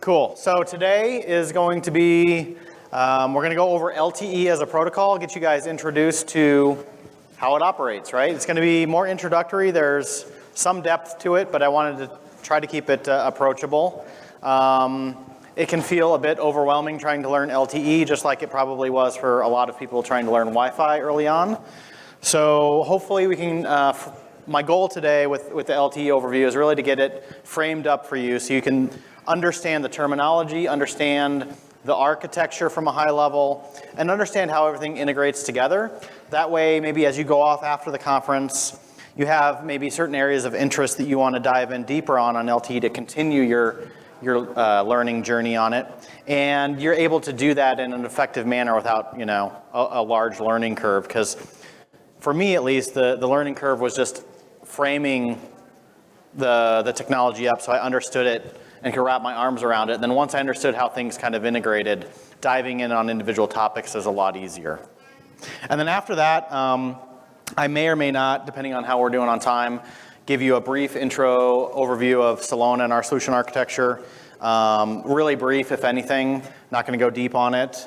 Cool. So today is going to be, we're going to go over LTE as a protocol, get you guys introduced to how it operates, right? It's going to be more introductory. There's some depth to it, but I wanted to try to keep it approachable. It can feel a bit overwhelming trying to learn LTE, just like it probably was for a lot of people trying to learn Wi-Fi early on. So hopefully we can, my goal today with the LTE overview is really to get it framed up for you so you can understand the terminology, understand the architecture from a high level, and understand how everything integrates together. That way, maybe as you go off after the conference, you have maybe certain areas of interest that you want to dive in deeper on LTE to continue your learning journey on it. And you're able to do that in an effective manner without, you know, a large learning curve. Because for me, at least, the learning curve was just framing the technology up so I understood it and could wrap my arms around it. And then once I understood how things kind of integrated, diving in on individual topics is a lot easier. And then after that, I may or may not, depending on how we're doing on time, give you a brief intro overview of Celona and our solution architecture. Really brief, if anything, not going to go deep on it.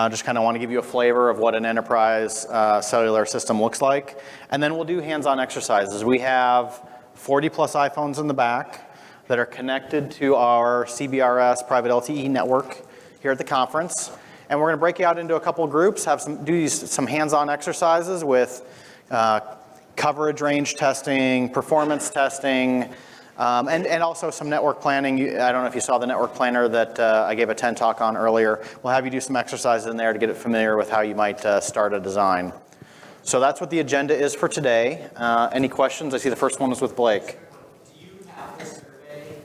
Just kind of want to give you a flavor of what an enterprise cellular system looks like. And then we'll do hands-on exercises. We have 40 plus iPhones in the back that are connected to our CBRS private LTE network here at the conference. And we're going to break you out into a couple of groups, do some hands-on exercises with coverage range testing, performance testing, and also some network planning. I don't know if you saw the network planner that I gave a 10 talk on earlier. We'll have you do some exercises in there to get it familiar with how you might start a design. So that's what the agenda is for today. Any questions? I see the first one is with Blake. Do you have the survey?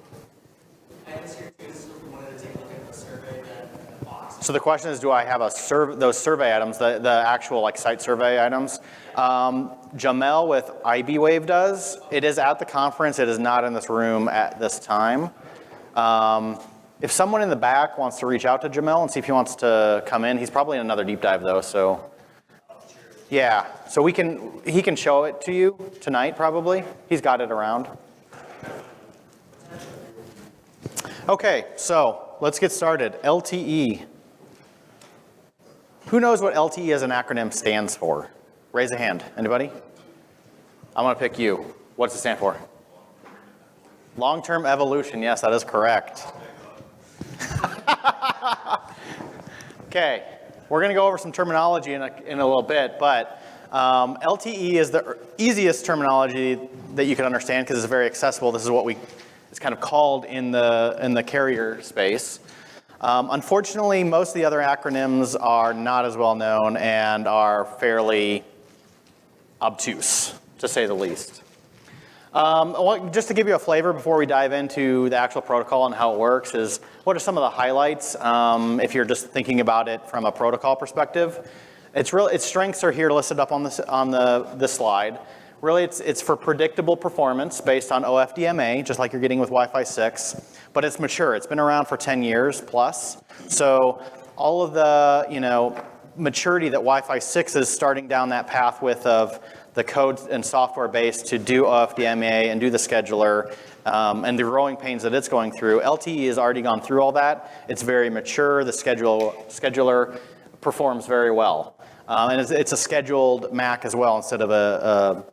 I was here too, so we wanted to take a look at the survey that box. So the question is, do I have those survey items, the actual like site survey items? Jamel with IBWave does. It is at the conference. It is not in this room at this time. If someone in the back wants to reach out to Jamel and see if he wants to come in, he's probably in another deep dive though, so. Yeah, so he can show it to you tonight probably. He's got it around. Okay, so let's get started. LTE. Who knows what LTE as an acronym stands for? Raise a hand. Anybody? I'm going to pick you. What does it stand for? Long-term evolution. Yes, that is correct. Okay, we're going to go over some terminology in a little bit, but LTE is the easiest terminology that you can understand because it's very accessible. This is what it's kind of called in the carrier space. Unfortunately, most of the other acronyms are not as well known and are fairly obtuse, to say the least. Just to give you a flavor before we dive into the actual protocol and how it works is, what are some of the highlights if you're just thinking about it from a protocol perspective? Its strengths are here listed up on this slide. Really, it's for predictable performance based on OFDM, just like you're getting with Wi-Fi 6, but it's mature. It's been around for 10 years plus. So all of the maturity that Wi-Fi 6 is starting down that path with of the code and software base to do OFDM and do the scheduler and the growing pains that it's going through. LTE has already gone through all that. It's very mature. The scheduler performs very well. And it's a scheduled MAC as well instead of a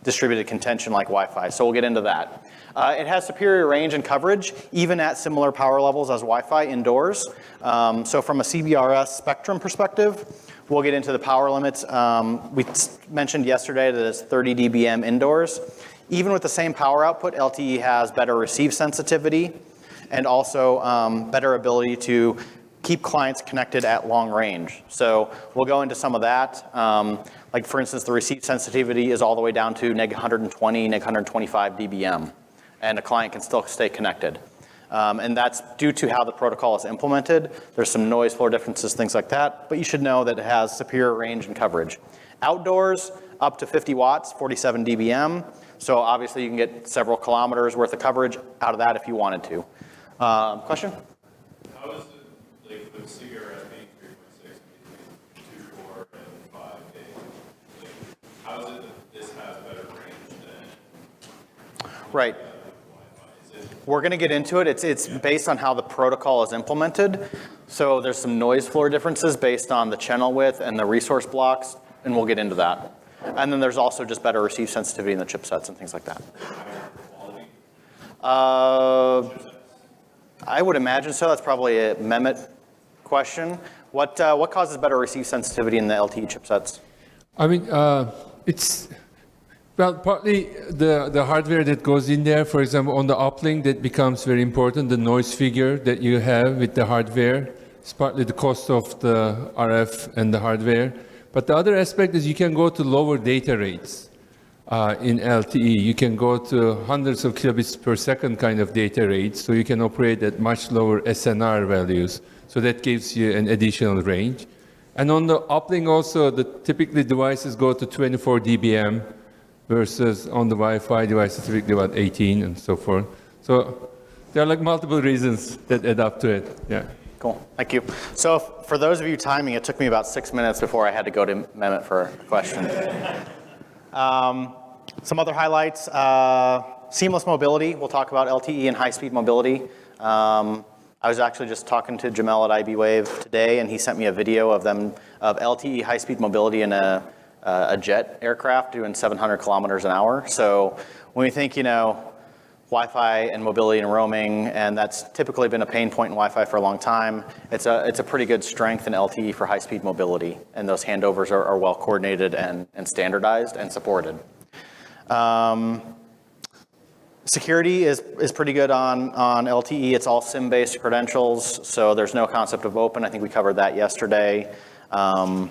distributed contention like Wi-Fi. So we'll get into that. It has superior range and coverage, even at similar power levels as Wi-Fi indoors. So from a CBRS spectrum perspective, we'll get into the power limits. We mentioned yesterday that it's 30 dBm indoors. Even with the same power output, LTE has better receive sensitivity and also better ability to keep clients connected at long range. So we'll go into some of that. Like for instance, the receive sensitivity is all the way down to neg 120, neg 125 dBm, and a client can still stay connected. And that's due to how the protocol is implemented. There's some noise floor differences, things like that, but you should know that it has superior range and coverage. Outdoors, up to 50 watts, 47 dBm. So obviously you can get several kilometers worth of coverage out of that if you wanted to. Question? How is it, like with CBRS being 3.6 between 2.4 and 5 gig, like, how is it that this has better range than Right. Wi-Fi? Is it We're going to get into it. It's based on how the protocol is implemented. So there's some noise floor differences based on the channel width and the resource blocks, and we'll get into that. And then there's also just better receive sensitivity in the chipsets and things like that. I would imagine so. That's probably a Mehmet question. What causes better receive sensitivity in the LTE chipsets? I mean, it's, well, partly the hardware that goes in there. For example, on the uplink, that becomes very important. The noise figure that you have with the hardware is partly the cost of the RF and the hardware. But the other aspect is you can go to lower data rates in LTE. You can go to hundreds of kilobits per second kind of data rates, so you can operate at much lower SNR values. So that gives you an additional range. And on the uplink also, typically devices go to 24 dBm versus on the Wi-Fi devices typically about 18 and so forth. So there are like multiple reasons that add up to it. Yeah. Cool, thank you. So for those of you timing, it took me about 6 minutes before I had to go to Mehmet for a question. Some other highlights, seamless mobility. We'll talk about LTE and high-speed mobility. I was actually just talking to Jamel at IBWave today, and he sent me a video of LTE high-speed mobility in a jet aircraft doing 700 kilometers an hour. So when we think, Wi-Fi and mobility and roaming, and that's typically been a pain point in Wi-Fi for a long time, it's a pretty good strength in LTE for high-speed mobility, and those handovers are well coordinated and standardized and supported. Security is pretty good on LTE. It's all SIM-based credentials, so there's no concept of open. I think we covered that yesterday. And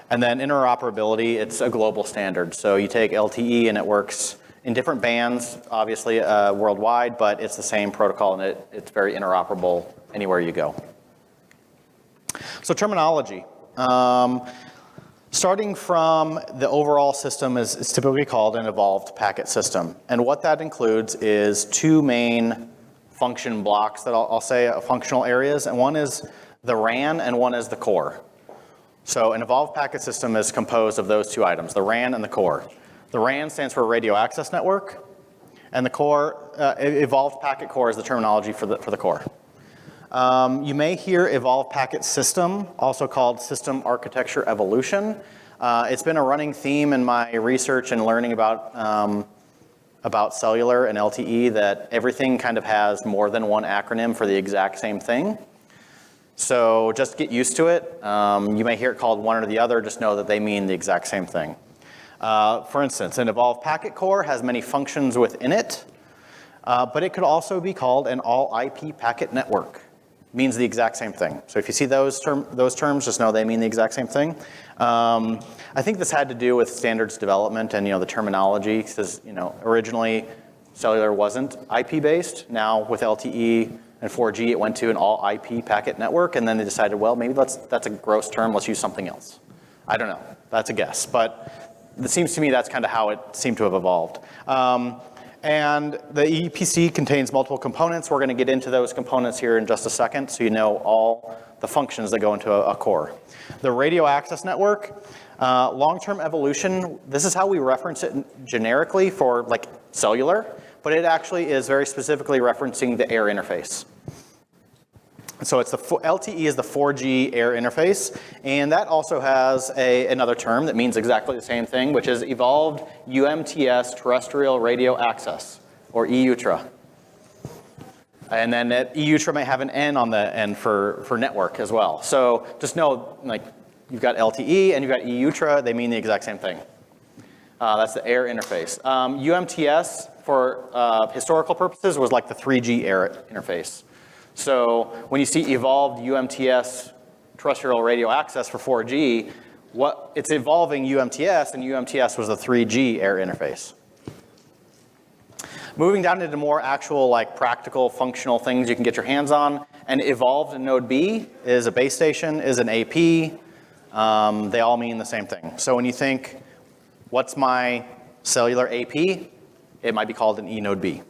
then interoperability, it's a global standard. So you take LTE and it works in different bands, obviously worldwide, but it's the same protocol and it's very interoperable anywhere you go. So terminology. Starting from the overall system is typically called an evolved packet system. And what that includes is two main function blocks that I'll say functional areas, and one is the RAN and one is the core. So an evolved packet system is composed of those two items, the RAN and the core. The RAN stands for Radio Access Network, and the core, evolved packet core is the terminology for the core. You may hear evolved packet system, also called system architecture evolution. It's been a running theme in my research and learning about cellular and LTE that everything kind of has more than one acronym for the exact same thing. So just get used to it. You may hear it called one or the other, just know that they mean the exact same thing. For instance, an evolved packet core has many functions within it, but it could also be called an all IP packet network. Means the exact same thing. So if you see those terms, just know they mean the exact same thing. I think this had to do with standards development and the terminology, because originally cellular wasn't IP based. Now with LTE and 4G, it went to an all IP packet network, and then they decided, well, maybe that's a gross term. Let's use something else. I don't know. That's a guess, but it seems to me that's kind of how it seemed to have evolved. And the EPC contains multiple components. We're going to get into those components here in just a second, so you know all the functions that go into a core. The radio access network, long-term evolution, this is how we reference it generically for like cellular, but it actually is very specifically referencing the air interface. So it's LTE is the 4G air interface, and that also has another term that means exactly the same thing, which is Evolved UMTS Terrestrial Radio Access, or EUTRA. And then EUTRA may have an N on the end for network as well. So just know, like, you've got LTE and you've got EUTRA, they mean the exact same thing. That's the air interface. UMTS, for historical purposes, was like the 3G air interface. So when you see evolved UMTS terrestrial radio access for 4G, it's evolving UMTS, and UMTS was the 3G air interface. Moving down into more actual, like, practical functional things you can get your hands on, and evolved in node B is a base station, is an AP. They all mean the same thing. So when you think, what's my cellular AP? It might be called an E node B.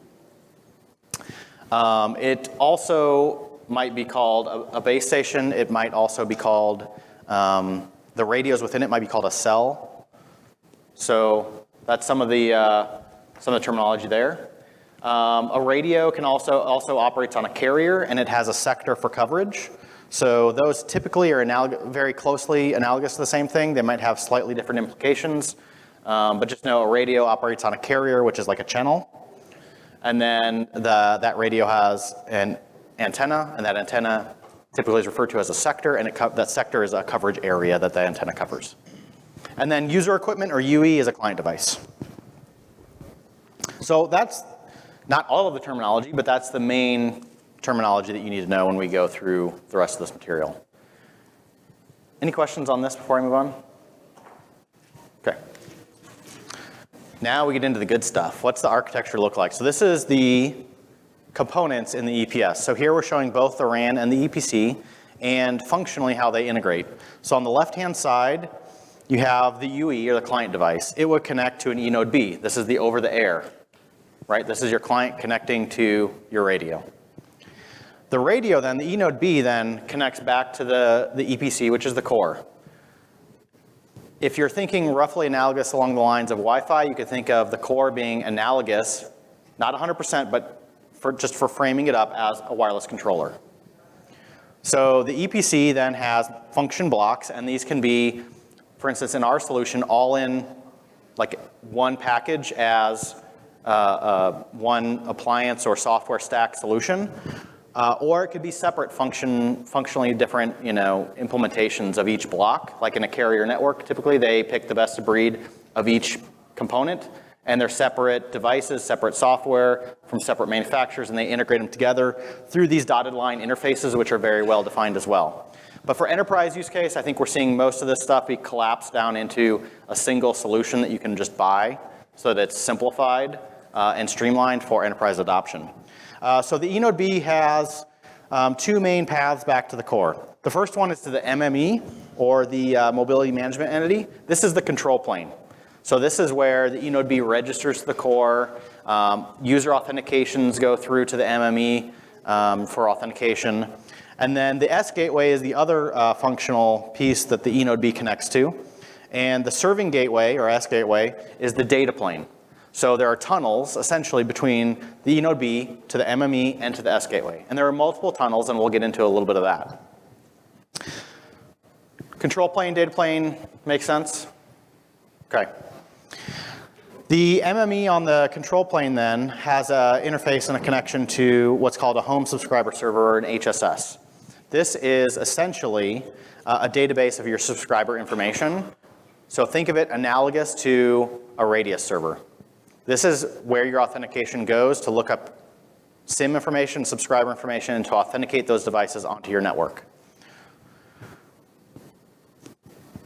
It also might be called a base station. It might also be called, the radios within it might be called a cell. So that's some of the terminology there. A radio can also operates on a carrier, and it has a sector for coverage. So those typically are very closely analogous to the same thing. They might have slightly different implications, but just know a radio operates on a carrier, which is like a channel. And then that radio has an antenna, and that antenna typically is referred to as a sector, and that sector is a coverage area that the antenna covers. And then user equipment, or UE, is a client device. So that's not all of the terminology, but that's the main terminology that you need to know when we go through the rest of this material. Any questions on this before I move on? Okay. Now we get into the good stuff. What's the architecture look like? So this is the components in the EPS. So here we're showing both the RAN and the EPC and functionally how they integrate. So on the left-hand side, you have the UE, or the client device. It would connect to an eNode B. This is the over-the-air, right? This is your client connecting to your radio. The radio then, the eNode B then connects back to the EPC, which is the core. If you're thinking roughly analogous along the lines of Wi-Fi, you could think of the core being analogous, not 100%, but just for framing it up as a wireless controller. So the EPC then has function blocks, and these can be, for instance, in our solution, all in like one package as one appliance or software stack solution, or it could be separate functionally different, implementations of each block. Like in a carrier network, typically they pick the best of breed of each component, and they're separate devices, separate software from separate manufacturers, and they integrate them together through these dotted line interfaces, which are very well defined as well. But for enterprise use case, I think we're seeing most of this stuff be collapsed down into a single solution that you can just buy so that it's simplified and streamlined for enterprise adoption. So the eNode B has two main paths back to the core. The first one is to the MME, or the mobility management entity. This is the control plane. So this is where the eNode B registers to the core. User authentications go through to the MME for authentication. And then the S gateway is the other functional piece that the eNode B connects to. And the serving gateway, or S gateway, is the data plane. So there are tunnels, essentially, between the eNode B to the MME and to the S gateway. And there are multiple tunnels, and we'll get into a little bit of that. Control plane, data plane, makes sense? Okay. The MME on the control plane then has an interface and a connection to what's called a home subscriber server, or an HSS. This is essentially a database of your subscriber information. So think of it analogous to a Radius server. This is where your authentication goes to look up SIM information, subscriber information, and to authenticate those devices onto your network.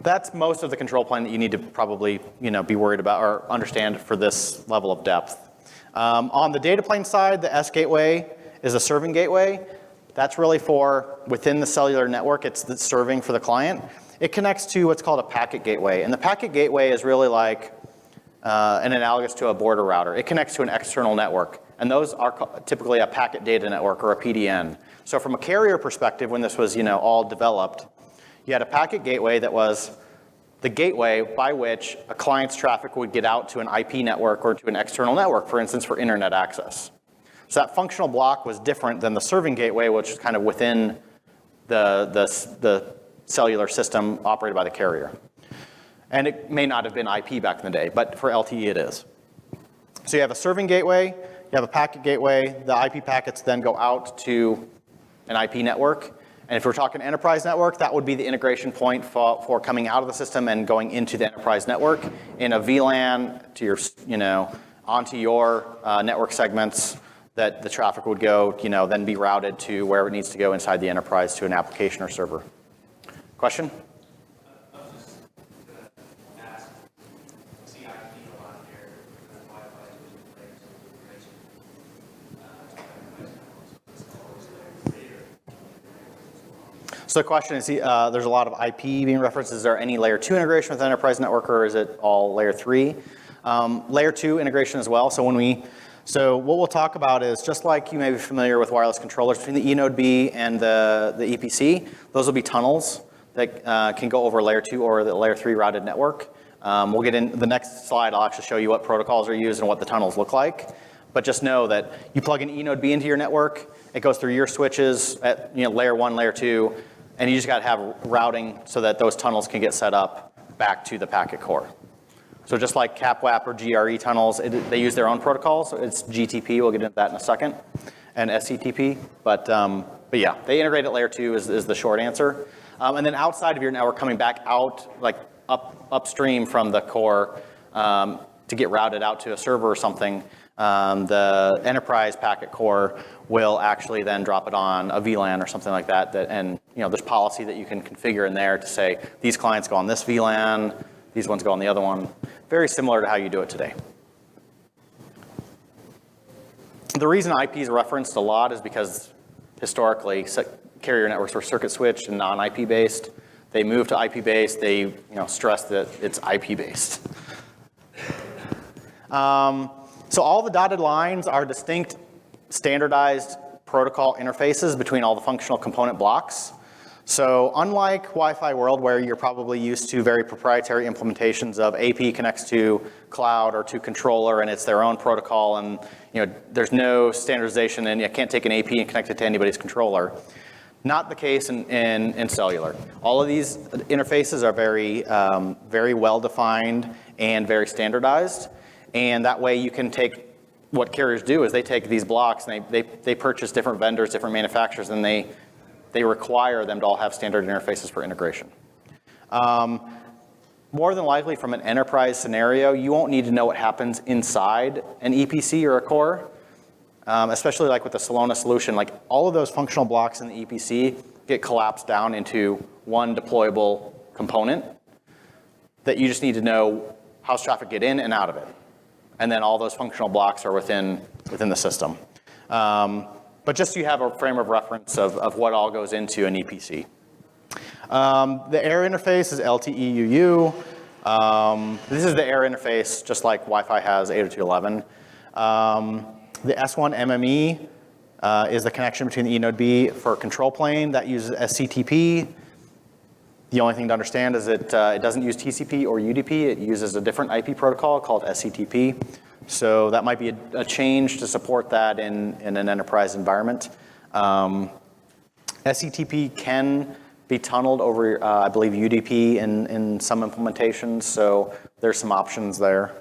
That's most of the control plane that you need to probably be worried about or understand for this level of depth. On the data plane side, the S gateway is a serving gateway. That's really for within the cellular network. It's the serving for the client. It connects to what's called a packet gateway. And the packet gateway is really like an analogous to a border router. It connects to an external network. And those are typically a packet data network, or a PDN. So from a carrier perspective, when this was all developed, you had a packet gateway that was the gateway by which a client's traffic would get out to an IP network or to an external network, for instance, for internet access. So that functional block was different than the serving gateway, which is kind of within the cellular system operated by the carrier. And it may not have been IP back in the day, but for LTE it is. So you have a serving gateway, you have a packet gateway, the IP packets then go out to an IP network. And if we're talking enterprise network, that would be the integration point for coming out of the system and going into the enterprise network in a VLAN to your, onto your network segments that the traffic would go, then be routed to where it needs to go inside the enterprise to an application or server. Question? I was just going to ask, see IP a lot here, and then Wi-Fi is using layers of integration. So the question is, there's a lot of IP being referenced. Is there any layer 2 integration with enterprise network, or is it all layer 3? Layer 2 integration as well. So what we'll talk about is, just like you may be familiar with wireless controllers between the eNode B and the EPC, those will be tunnels that can go over layer 2 or the layer 3 routed network. We'll get in the next slide. I'll actually show you what protocols are used and what the tunnels look like. But just know that you plug an eNode B into your network, it goes through your switches at layer 1, layer 2, and you just got to have routing so that those tunnels can get set up back to the packet core. So just like CAPWAP or GRE tunnels, they use their own protocols. So it's GTP, we'll get into that in a second, and SCTP. But yeah, they integrate at layer 2 is the short answer. And then outside of your network, coming back out, like upstream from the core to get routed out to a server or something, the enterprise packet core will actually then drop it on a VLAN or something like that. And there's policy that you can configure in there to say these clients go on this VLAN, these ones go on the other one. Very similar to how you do it today. The reason IP is referenced a lot is because historically carrier networks were circuit switched and non-IP based. They moved to IP based. They stress that it's IP based. So all the dotted lines are distinct standardized protocol interfaces between all the functional component blocks. So unlike Wi-Fi world, where you're probably used to very proprietary implementations of AP connects to cloud or to controller and it's their own protocol, and there's no standardization and you can't take an AP and connect it to anybody's controller. Not the case in cellular. All of these interfaces are very well defined and very standardized, and that way you can take what carriers do is they take these blocks and they purchase different vendors, different manufacturers, and they require them to all have standard interfaces for integration. More than likely from an enterprise scenario, you won't need to know what happens inside an EPC or a core, especially like with the Celona solution. Like all of those functional blocks in the EPC get collapsed down into one deployable component that you just need to know how's traffic get in and out of it. And then all those functional blocks are within the system. But just so you have a frame of reference of what all goes into an EPC. The air interface is LTE UU. This is the air interface, just like Wi-Fi has 802.11. The S1 MME is the connection between the eNode B for control plane. That uses SCTP. The only thing to understand is it doesn't use TCP or UDP. It uses a different IP protocol called SCTP. So that might be a change to support that in an enterprise environment. SCTP can be tunneled over, I believe, UDP in some implementations. So there's some options there.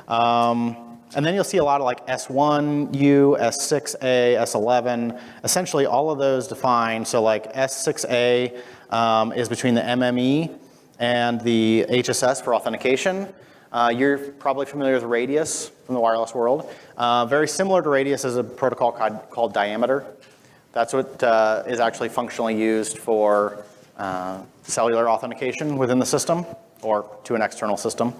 And then you'll see a lot of like S1U, S6A, S11. Essentially, all of those define. So like S6A is between the MME and the HSS for authentication. You're probably familiar with Radius from the wireless world. Very similar to Radius is a protocol called Diameter. That's what is actually functionally used for cellular authentication within the system or to an external system.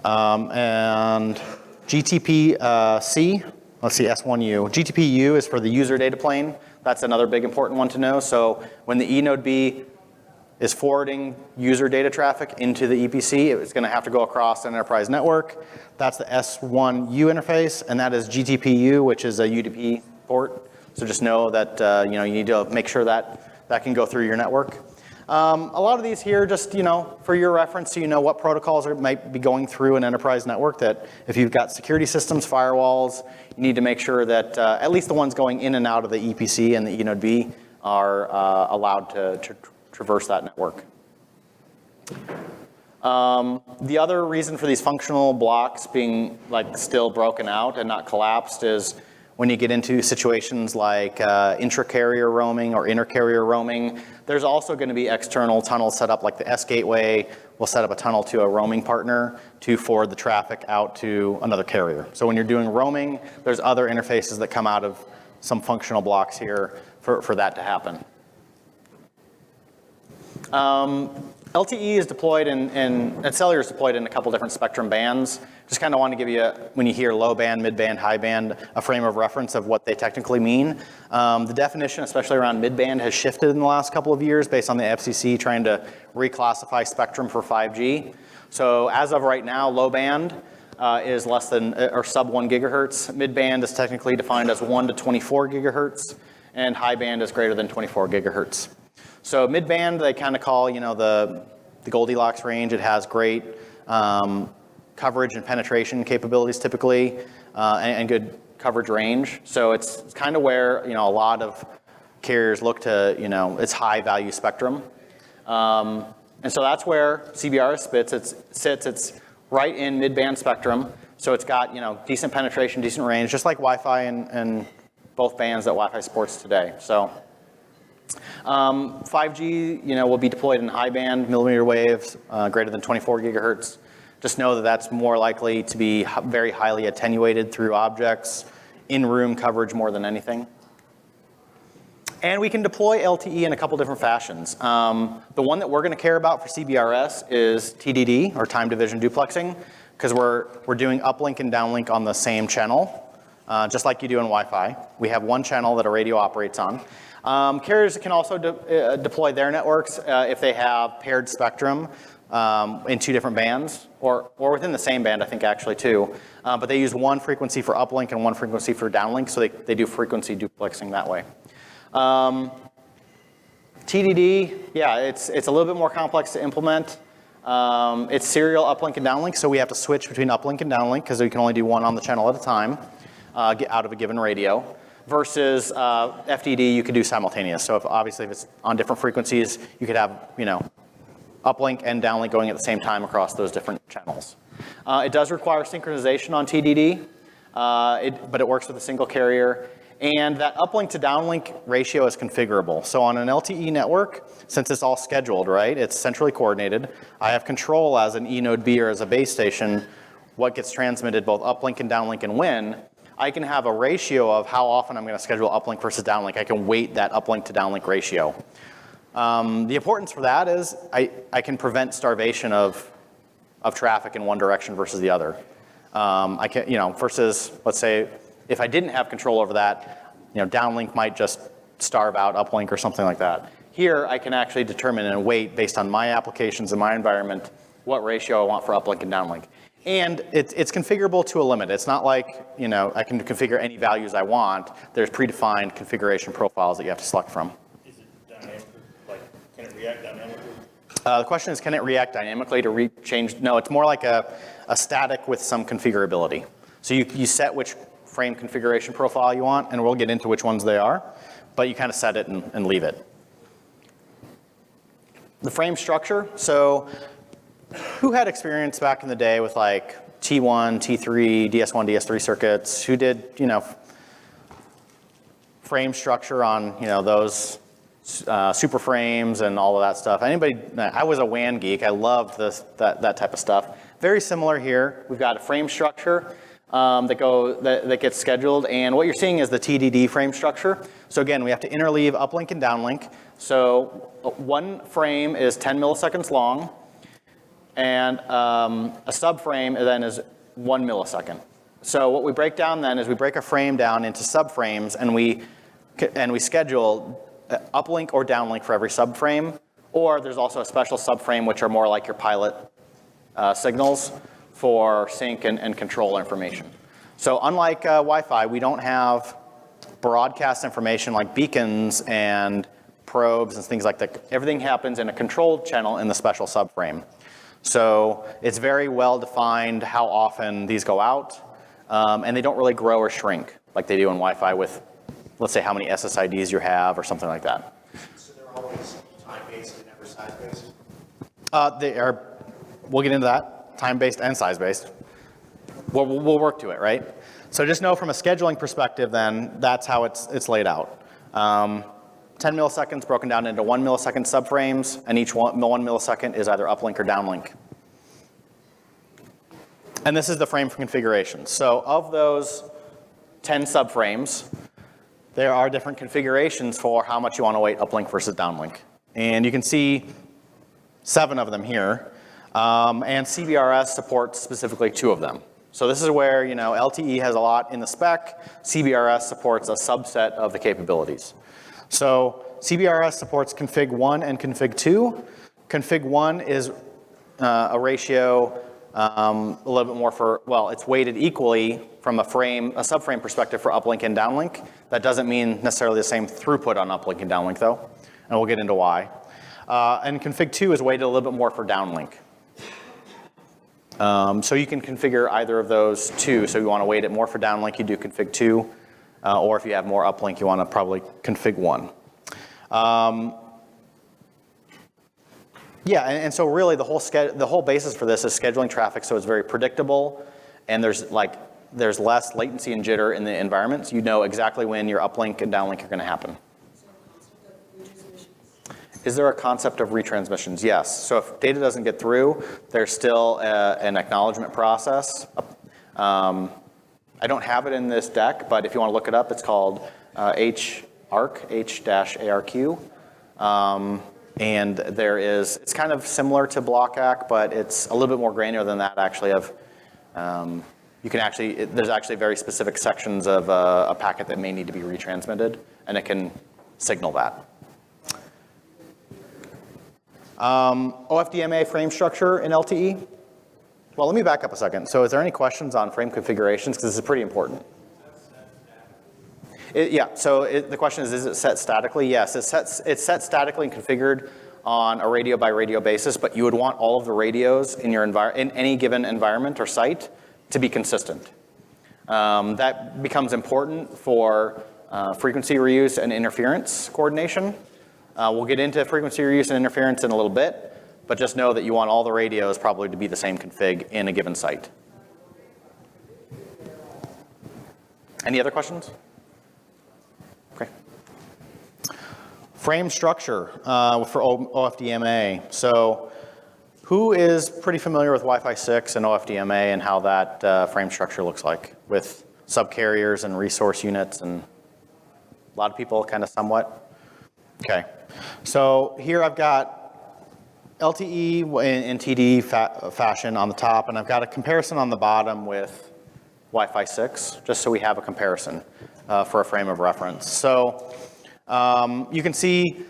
And GTP-C, let's see, S1U. GTP-U is for the user data plane. That's another big important one to know. So when the eNode B is forwarding user data traffic into the EPC, it's going to have to go across an enterprise network. That's the S1U interface, and that is GTP-U, which is a UDP port. So just know that you need to make sure that that can go through your network. A lot of these here, just for your reference, so you know what protocols might be going through an enterprise network. That if you've got security systems, firewalls, you need to make sure that at least the ones going in and out of the EPC and the eNode B are allowed to traverse that network. The other reason for these functional blocks being still broken out and not collapsed is when you get into situations like intra-carrier roaming or inter-carrier roaming. There's also going to be external tunnels set up, like the S-Gateway will set up a tunnel to a roaming partner to forward the traffic out to another carrier. So when you're doing roaming, there's other interfaces that come out of some functional blocks here for that to happen. LTE is deployed and cellular is deployed in a couple different spectrum bands. Just kind of want to give you, when you hear low band, mid band, high band, a frame of reference of what they technically mean. The definition, especially around mid band, has shifted in the last couple of years based on the FCC trying to reclassify spectrum for 5G. So as of right now, low band is less than or sub 1 gigahertz. Mid band is technically defined as 1 to 24 gigahertz, and high band is greater than 24 gigahertz. So mid-band, they kind of call, the Goldilocks range. It has great coverage and penetration capabilities typically. and good coverage range. So it's kind of where, a lot of carriers look to, its high value spectrum. And so that's where CBRS sits. It's right in mid-band spectrum. So it's got, decent penetration, decent range, just like Wi-Fi and both bands that Wi-Fi supports today. So 5G, will be deployed in high band millimeter waves, greater than 24 gigahertz. Just know that that's more likely to be very highly attenuated through objects, in-room coverage more than anything. And we can deploy LTE in a couple different fashions. The one that we're going to care about for CBRS is TDD, or time division duplexing, because we're doing uplink and downlink on the same channel, just like you do in Wi-Fi. We have one channel that a radio operates on. Carriers can also deploy their networks if they have paired spectrum in two different bands, or within the same band, I think, actually, too. But they use one frequency for uplink and one frequency for downlink, so they do frequency duplexing that way. TDD, yeah, it's a little bit more complex to implement. It's serial uplink and downlink, so we have to switch between uplink and downlink because we can only do one on the channel at a time out of a given radio. Versus FDD, you could do simultaneous. So obviously if it's on different frequencies, you could have uplink and downlink going at the same time across those different channels. It does require synchronization on TDD, but it works with a single carrier. And that uplink to downlink ratio is configurable. So on an LTE network, since it's all scheduled, right, it's centrally coordinated, I have control as an E node B or as a base station, what gets transmitted both uplink and downlink and when. I can have a ratio of how often I'm going to schedule uplink versus downlink. I can weight that uplink to downlink ratio. The importance for that is I can prevent starvation of traffic in one direction versus the other. I can, versus, let's say, if I didn't have control over that, downlink might just starve out uplink or something like that. Here, I can actually determine and weight based on my applications and my environment what ratio I want for uplink and downlink. And it's configurable to a limit. It's not like, I can configure any values I want. There's predefined configuration profiles that you have to select from. Is it dynamic? Like, can it react dynamically? The question is, can it react dynamically to change? No, it's more like a static with some configurability. So you set which frame configuration profile you want, and we'll get into which ones they are, but you kind of set it and leave it. The frame structure, so who had experience back in the day with like T1, T3, DS1, DS3 circuits? Who did, frame structure on, those super frames and all of that stuff? Anybody? I was a WAN geek. I loved that type of stuff. Very similar here. We've got a frame structure that gets scheduled, and what you're seeing is the TDD frame structure. So again, we have to interleave uplink and downlink. So one frame is 10 milliseconds long, and a subframe then is 1 millisecond. So what we break down then is we break a frame down into subframes, and we schedule uplink or downlink for every subframe, or there's also a special subframe which are more like your pilot signals for sync and control information. So unlike Wi-Fi, we don't have broadcast information like beacons and probes and things like that. Everything happens in a controlled channel in the special subframe. So it's very well defined how often these go out, and they don't really grow or shrink like they do in Wi-Fi with, let's say, how many SSIDs you have or something like that. So they're always time-based and never size-based? They are, we'll get into that, time-based and size-based. We'll work to it, right? So just know from a scheduling perspective then, that's how it's laid out. 10 milliseconds broken down into 1 millisecond subframes, and each one millisecond is either uplink or downlink. And this is the frame configuration. So of those 10 subframes, there are different configurations for how much you want to weight uplink versus downlink. And you can see 7 of them here. And CBRS supports specifically 2 of them. So this is where, LTE has a lot in the spec. CBRS supports a subset of the capabilities. So CBRS supports config 1 and config 2. Config 1 is a ratio a little bit more for, well, it's weighted equally from a subframe perspective for uplink and downlink. That doesn't mean necessarily the same throughput on uplink and downlink though, and we'll get into why. And config 2 is weighted a little bit more for downlink. So you can configure either of those two. So you want to weight it more for downlink, you do config 2. Or if you have more uplink, you want to probably config 1. Yeah, and so really the whole basis for this is scheduling traffic so it's very predictable, and there's less latency and jitter in the environments. You know exactly when your uplink and downlink are going to happen. Is there a concept of retransmissions? Yes. So if data doesn't get through, there's still an acknowledgement process. I don't have it in this deck, but if you want to look it up, it's called H-ARQ. And it's kind of similar to block ACK, but it's a little bit more granular than that actually. There's actually very specific sections of a packet that may need to be retransmitted, and it can signal that. OFDMA frame structure in LTE. Well, let me back up a second. So is there any questions on frame configurations? Because this is pretty important. The question is it set statically? Yes, it's set statically and configured on a radio by radio basis, but you would want all of the radios in in any given environment or site to be consistent. That becomes important for frequency reuse and interference coordination. We'll get into frequency reuse and interference in a little bit, but just know that you want all the radios probably to be the same config in a given site. Any other questions? Okay. Frame structure for OFDMA. So who is pretty familiar with Wi-Fi 6 and OFDMA and how that frame structure looks like with subcarriers and resource units, and a lot of people kind of somewhat? Okay. So here I've got LTE in TD fashion on the top, and I've got a comparison on the bottom with Wi-Fi 6, just so we have a comparison for a frame of reference. So you can see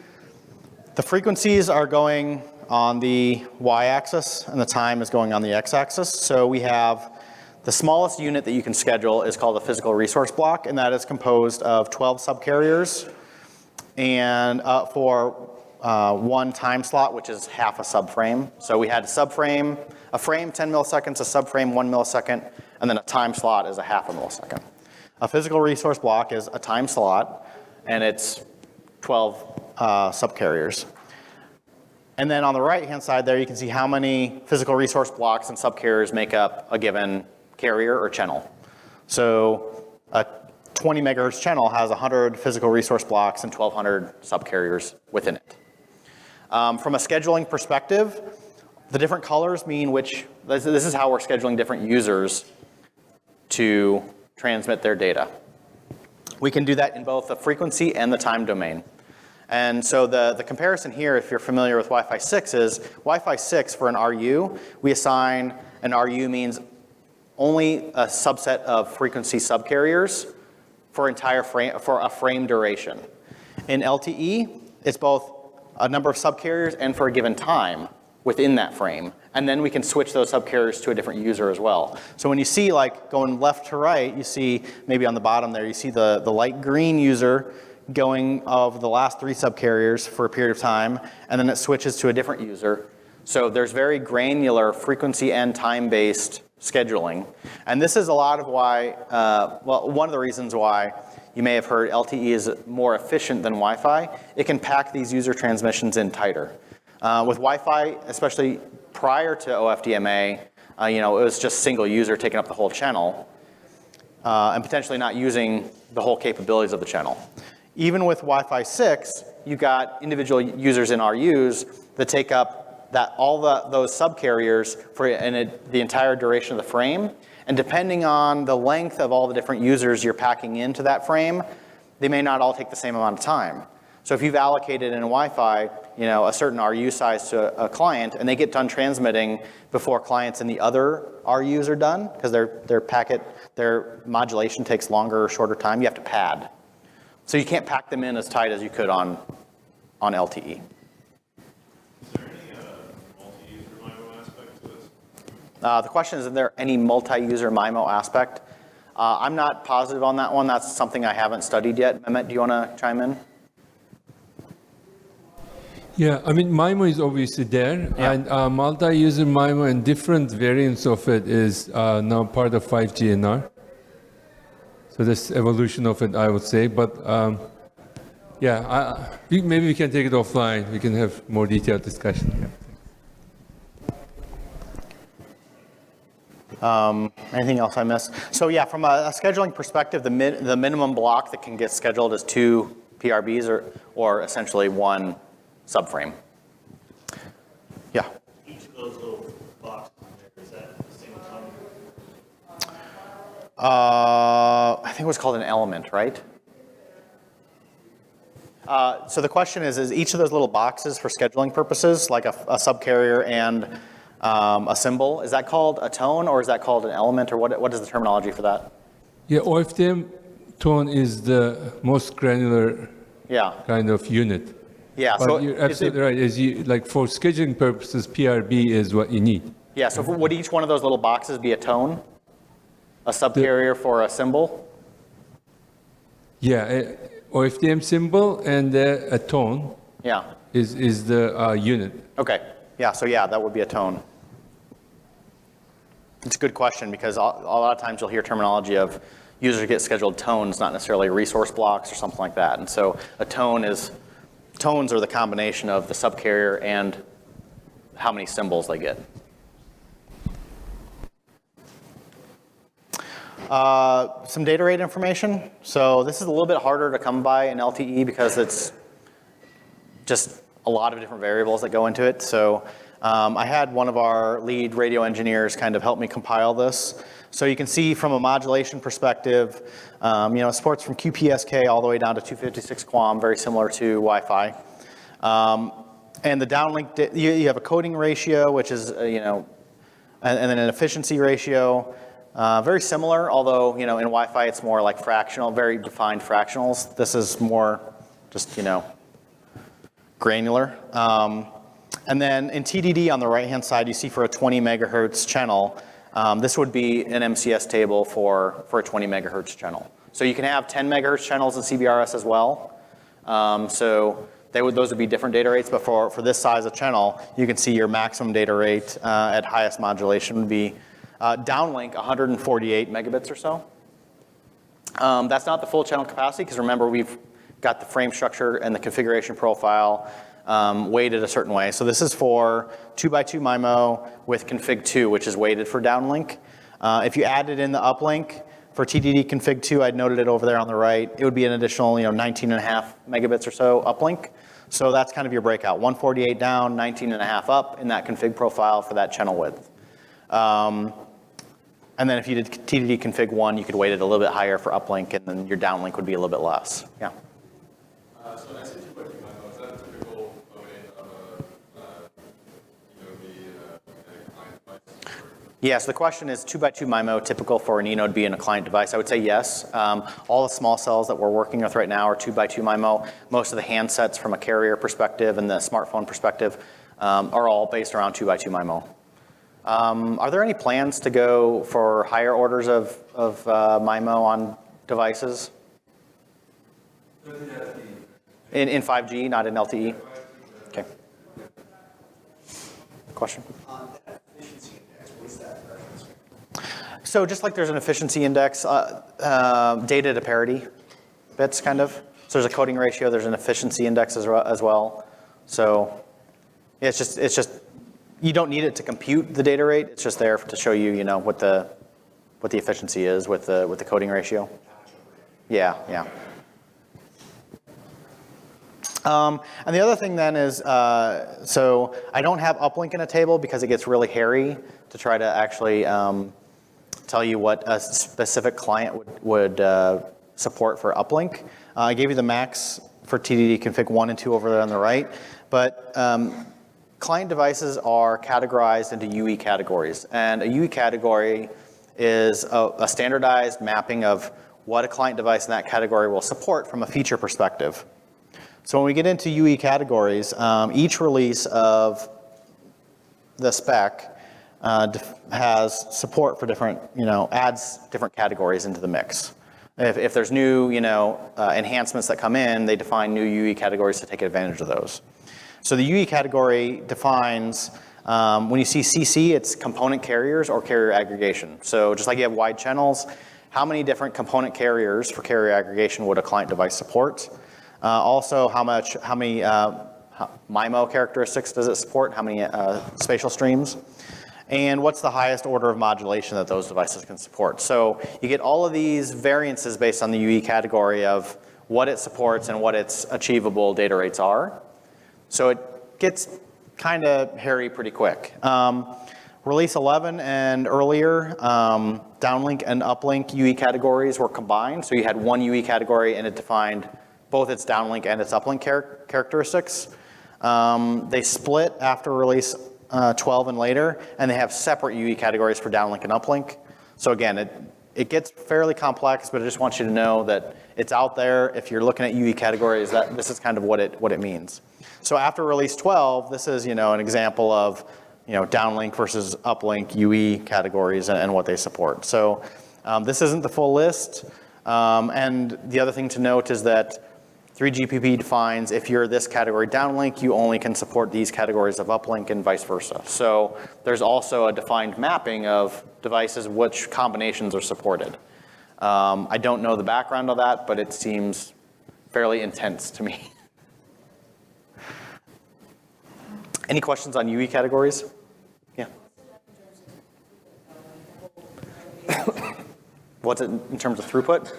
the frequencies are going on the y-axis, and the time is going on the x-axis. So we have the smallest unit that you can schedule is called a physical resource block, and that is composed of 12 subcarriers, and for one time slot, which is half a subframe. So we had a subframe, a frame 10 milliseconds, a subframe 1 millisecond, and then a time slot is a half a millisecond. A physical resource block is a time slot, and it's 12 subcarriers. And then on the right-hand side there, you can see how many physical resource blocks and subcarriers make up a given carrier or channel. So a 20 megahertz channel has 100 physical resource blocks and 1,200 subcarriers within it. From a scheduling perspective, the different colors mean this is how we're scheduling different users to transmit their data. We can do that in both the frequency and the time domain. And so the comparison here, if you're familiar with Wi-Fi 6, is Wi-Fi 6 for an RU, we assign an RU means only a subset of frequency subcarriers for a frame duration. In LTE, it's both a number of subcarriers and for a given time within that frame. And then we can switch those subcarriers to a different user as well. So when you see like going left to right, you see maybe on the bottom there, you see the light green user going of the last 3 subcarriers for a period of time, and then it switches to a different user. So there's very granular frequency and time-based scheduling. And this is a lot of why, one of the reasons why you may have heard LTE is more efficient than Wi-Fi. It can pack these user transmissions in tighter. With Wi-Fi, especially prior to OFDMA, it was just single user taking up the whole channel and potentially not using the whole capabilities of the channel. Even with Wi-Fi 6, you got individual users in RUs that take up those subcarriers for the entire duration of the frame. And depending on the length of all the different users you're packing into that frame, they may not all take the same amount of time. So if you've allocated in Wi-Fi, a certain RU size to a client, and they get done transmitting before clients in the other RUs are done, because their modulation takes longer or shorter time, you have to pad. So you can't pack them in as tight as you could on LTE. Is there any multi-user MIMO aspect to this? The question is there any multi-user MIMO aspect? I'm not positive on that one. That's something I haven't studied yet. Mehmet, do you want to chime in? Yeah, I mean, MIMO is obviously there, Yeah. and multi-user MIMO and different variants of it is now part of 5G NR. So this evolution of it, I would say, but yeah, maybe we can take it offline. We can have more detailed discussion. Anything else I missed? So yeah, from a scheduling perspective, the minimum block that can get scheduled is 2 PRBs or essentially 1 subframe. Yeah. Each of those little boxes there, is that a single tone? I think it was called an element, right? So the question is each of those little boxes for scheduling purposes, like a subcarrier and a symbol, is that called a tone or is that called an element, or what is the terminology for that? Yeah, OFDM tone is the most granular Yeah. kind of unit. Yeah. But So you're absolutely right. Like for scheduling purposes, PRB is what you need. Yeah. So would each one of those little boxes be a tone? A subcarrier for a symbol? Yeah, OFDM symbol and a tone Yeah. is the unit. Okay. Yeah. So yeah, that would be a tone. It's a good question because a lot of times you'll hear terminology of users get scheduled tones, not necessarily resource blocks or something like that. And so a tones are the combination of the subcarrier and how many symbols they get. Some data rate information. So this is a little bit harder to come by in LTE because it's just a lot of different variables that go into it. So I had one of our lead radio engineers kind of help me compile this. So you can see from a modulation perspective, it supports from QPSK all the way down to 256 QAM, very similar to Wi-Fi. And the downlink, you have a coding ratio, which is, and then an efficiency ratio. Very similar, although, in Wi-Fi it's more like fractional, very defined fractionals. This is more just, granular. And then in TDD on the right-hand side, you see for a 20 megahertz channel, this would be an MCS table for a 20 megahertz channel. So you can have 10 megahertz channels in CBRS as well. So those would be different data rates, but for this size of channel, you can see your maximum data rate at highest modulation would be downlink 148 megabits or so. That's not the full channel capacity, because remember, we've got the frame structure and the configuration profile weighted a certain way. So this is for 2x2 MIMO with config 2, which is weighted for downlink. If you added in the uplink for TDD config 2, I'd noted it over there on the right, it would be an additional 19.5 megabits or so uplink. So that's kind of your breakout, 148 down, 19.5 up in that config profile for that channel width. And then if you did TDD config 1, you could weight it a little bit higher for uplink, and then your downlink would be a little bit less. Yeah. So when I say 2x2 MIMO, is that a typical loading of a client device? Yes, the question is 2x2 MIMO typical for an eNode B in a client device? I would say yes. All the small cells that we're working with right now are 2x2 MIMO. Most of the handsets from a carrier perspective and the smartphone perspective are all based around 2x2 MIMO. Are there any plans to go for higher orders of MIMO on devices? In 5G, not in LTE? Okay. Question? That efficiency index, what is that reference? So just like there's an efficiency index, data to parity bits kind of. So there's a coding ratio, there's an efficiency index as well. So yeah, it's just you don't need it to compute the data rate. It's just there to show you, what the efficiency is with the coding ratio. Yeah. And the other thing then is, so I don't have uplink in a table because it gets really hairy to try to actually tell you what a specific client would support for uplink. I gave you the max for TDD config 1 and 2 over there on the right, but client devices are categorized into UE categories, and a UE category is a standardized mapping of what a client device in that category will support from a feature perspective. So when we get into UE categories, each release of the spec has support for different, adds different categories into the mix. If there's new, enhancements that come in, they define new UE categories to take advantage of those. So the UE category defines, when you see CC, it's component carriers or carrier aggregation. So just like you have wide channels, how many different component carriers for carrier aggregation would a client device support? Also, how many MIMO characteristics does it support? How many spatial streams? And what's the highest order of modulation that those devices can support? So you get all of these variances based on the UE category of what it supports and what its achievable data rates are. So it gets kind of hairy pretty quick. Release 11 and earlier, downlink and uplink UE categories were combined. So you had one UE category and it defined both its downlink and its uplink characteristics. They split after release 12 and later, and they have separate UE categories for downlink and uplink. So again, it gets fairly complex, but I just want you to know that it's out there. If you're looking at UE categories, that this is kind of what it means. So after release 12, this is an example of downlink versus uplink UE categories and what they support. So this isn't the full list. And the other thing to note is that 3GPP defines if you're this category downlink, you only can support these categories of uplink and vice versa. So there's also a defined mapping of devices, which combinations are supported. I don't know the background of that, but it seems fairly intense to me. Any questions on UE categories? Yeah. What's it in terms of throughput?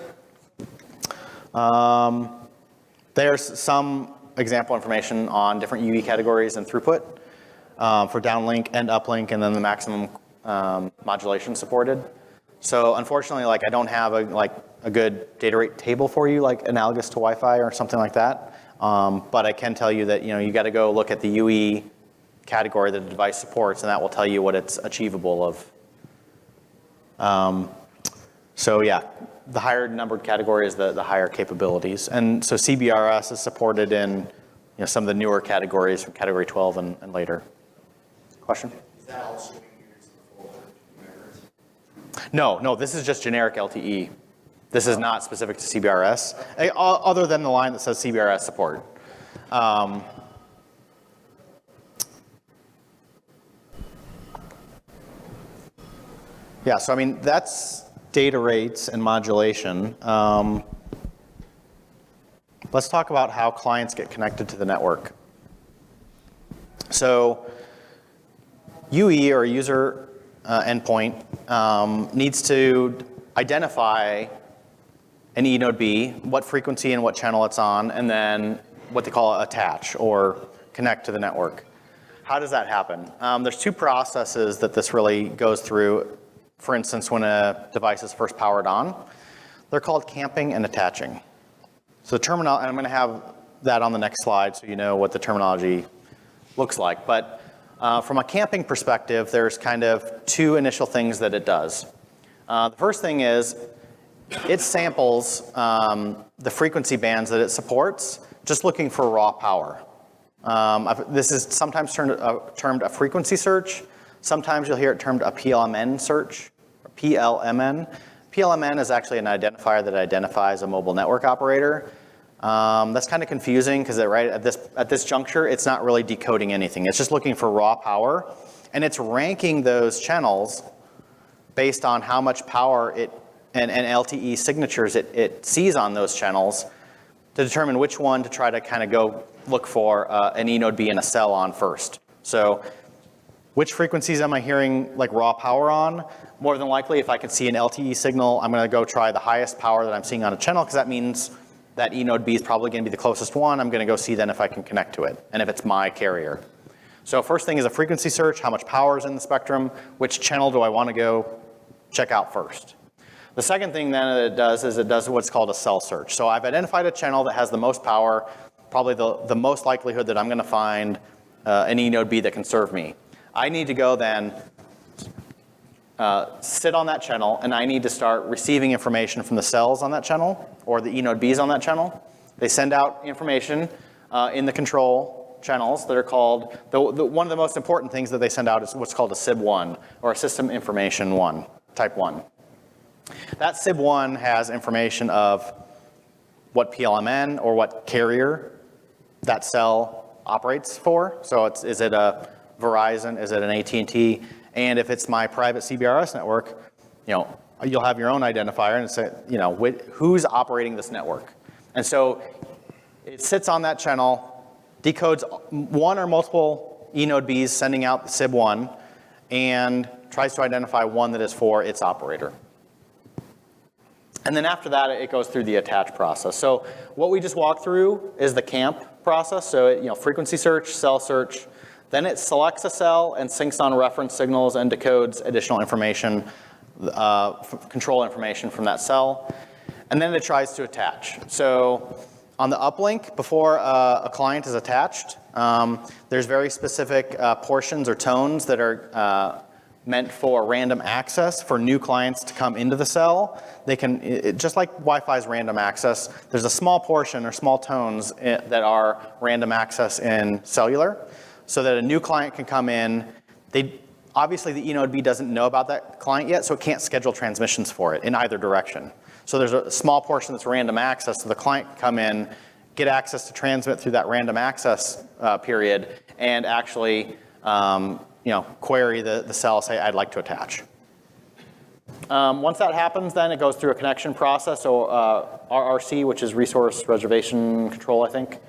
There's some example information on different UE categories and throughput for downlink and uplink, and then the maximum modulation supported. So unfortunately, I don't have a good data rate table for you, analogous to Wi-Fi or something like that. But I can tell you that you got to go look at the UE category that the device supports, and that will tell you what it's achievable of. So yeah, the higher numbered category is the higher capabilities. And so CBRS is supported in some of the newer categories from category 12 and later. Question? Is that all assuming you're using the full megahertz? No, this is just generic LTE. This is not specific to CBRS, other than the line that says CBRS support. Yeah, so I mean, that's data rates and modulation. Let's talk about how clients get connected to the network. So UE, or user endpoint, needs to identify an E node B, what frequency and what channel it's on, and then what they call attach or connect to the network. How does that happen? There's two processes that this really goes through. For instance, when a device is first powered on, they're called camping and attaching. So the terminology, and I'm going to have that on the next slide so you know what the terminology looks like. But from a camping perspective, there's kind of two initial things that it does. The first thing is it samples the frequency bands that it supports, just looking for raw power. This is sometimes termed a frequency search. Sometimes you'll hear it termed a PLMN search, or PLMN. PLMN is actually an identifier that identifies a mobile network operator. That's kind of confusing because right at this juncture, it's not really decoding anything. It's just looking for raw power, and it's ranking those channels based on how much power and LTE signatures it sees on those channels to determine which one to try to kind of go look for an E node B and a cell on first. So which frequencies am I hearing raw power on? More than likely, if I can see an LTE signal, I'm going to go try the highest power that I'm seeing on a channel, because that means that E node B is probably going to be the closest one. I'm going to go see then if I can connect to it, and if it's my carrier. So first thing is a frequency search. How much power is in the spectrum? Which channel do I want to go check out first? The second thing then that it does is it does what's called a cell search. So I've identified a channel that has the most power, probably the most likelihood that I'm going to find an E node B that can serve me. I need to go then sit on that channel, and I need to start receiving information from the cells on that channel or the E node Bs on that channel. They send out information in the control channels that are called, one of the most important things that they send out is what's called a SIB1, or a System Information 1, type 1. That SIB1 has information of what PLMN or what carrier that cell operates for. So is it a Verizon? Is it an AT&T? And if it's my private CBRS network, you'll have your own identifier and say, who's operating this network. And so it sits on that channel, decodes one or multiple eNode Bs sending out SIB1, and tries to identify one that is for its operator. And then after that, it goes through the attach process. So what we just walked through is the CAMP process. So frequency search, cell search. Then it selects a cell and syncs on reference signals and decodes additional information, control information from that cell. And then it tries to attach. So on the uplink, before a client is attached, there's very specific portions or tones that are meant for random access for new clients to come into the cell. They can, just like Wi-Fi's random access, there's a small portion or small tones that are random access in cellular, so that a new client can come in. Obviously the eNode B doesn't know about that client yet, so it can't schedule transmissions for it in either direction. So there's a small portion that's random access, so the client can come in, get access to transmit through that random access period, and actually query the cell, say, I'd like to attach. Once that happens, then it goes through a connection process, so RRC, which is Resource Reservation Control, I think.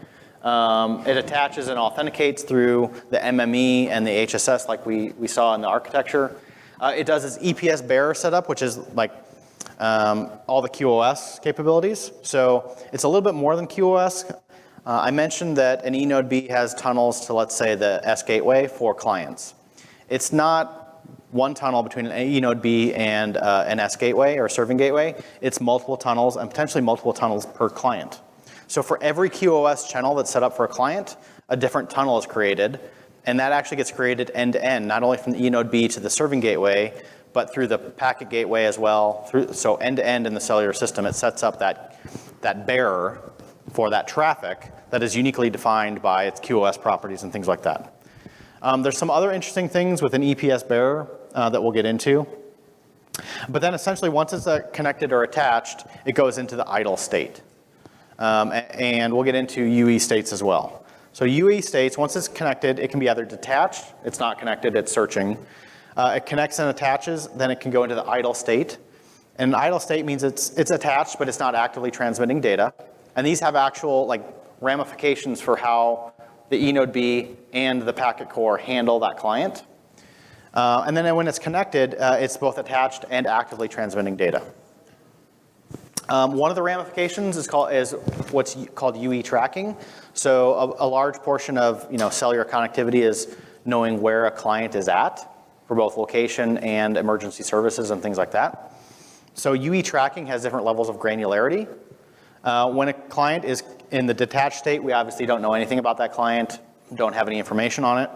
It attaches and authenticates through the MME and the HSS like we saw in the architecture. It does its EPS bearer setup, which is like all the QoS capabilities. So it's a little bit more than QoS. I mentioned that an eNode B has tunnels to, let's say, the S gateway for clients. It's not one tunnel between an eNode B and an S gateway or serving gateway. It's multiple tunnels and potentially multiple tunnels per client. So for every QoS channel that's set up for a client, a different tunnel is created, and that actually gets created end-to-end, not only from the eNode B to the serving gateway, but through the packet gateway as well. So end-to-end in the cellular system, it sets up that bearer for that traffic that is uniquely defined by its QoS properties and things like that. There's some other interesting things with an EPS bearer that we'll get into. But then essentially, once it's connected or attached, it goes into the idle state. And we'll get into UE states as well. So UE states, once it's connected, it can be either detached, it's not connected, it's searching. It connects and attaches, then it can go into the idle state. And idle state means it's attached, but it's not actively transmitting data. And these have actual ramifications for how the eNode B and the packet core handle that client. And then when it's connected, it's both attached and actively transmitting data. One of the ramifications is what's called UE tracking. So a large portion of cellular connectivity is knowing where a client is at for both location and emergency services and things like that. So UE tracking has different levels of granularity. When a client is in the detached state, we obviously don't know anything about that client, don't have any information on it.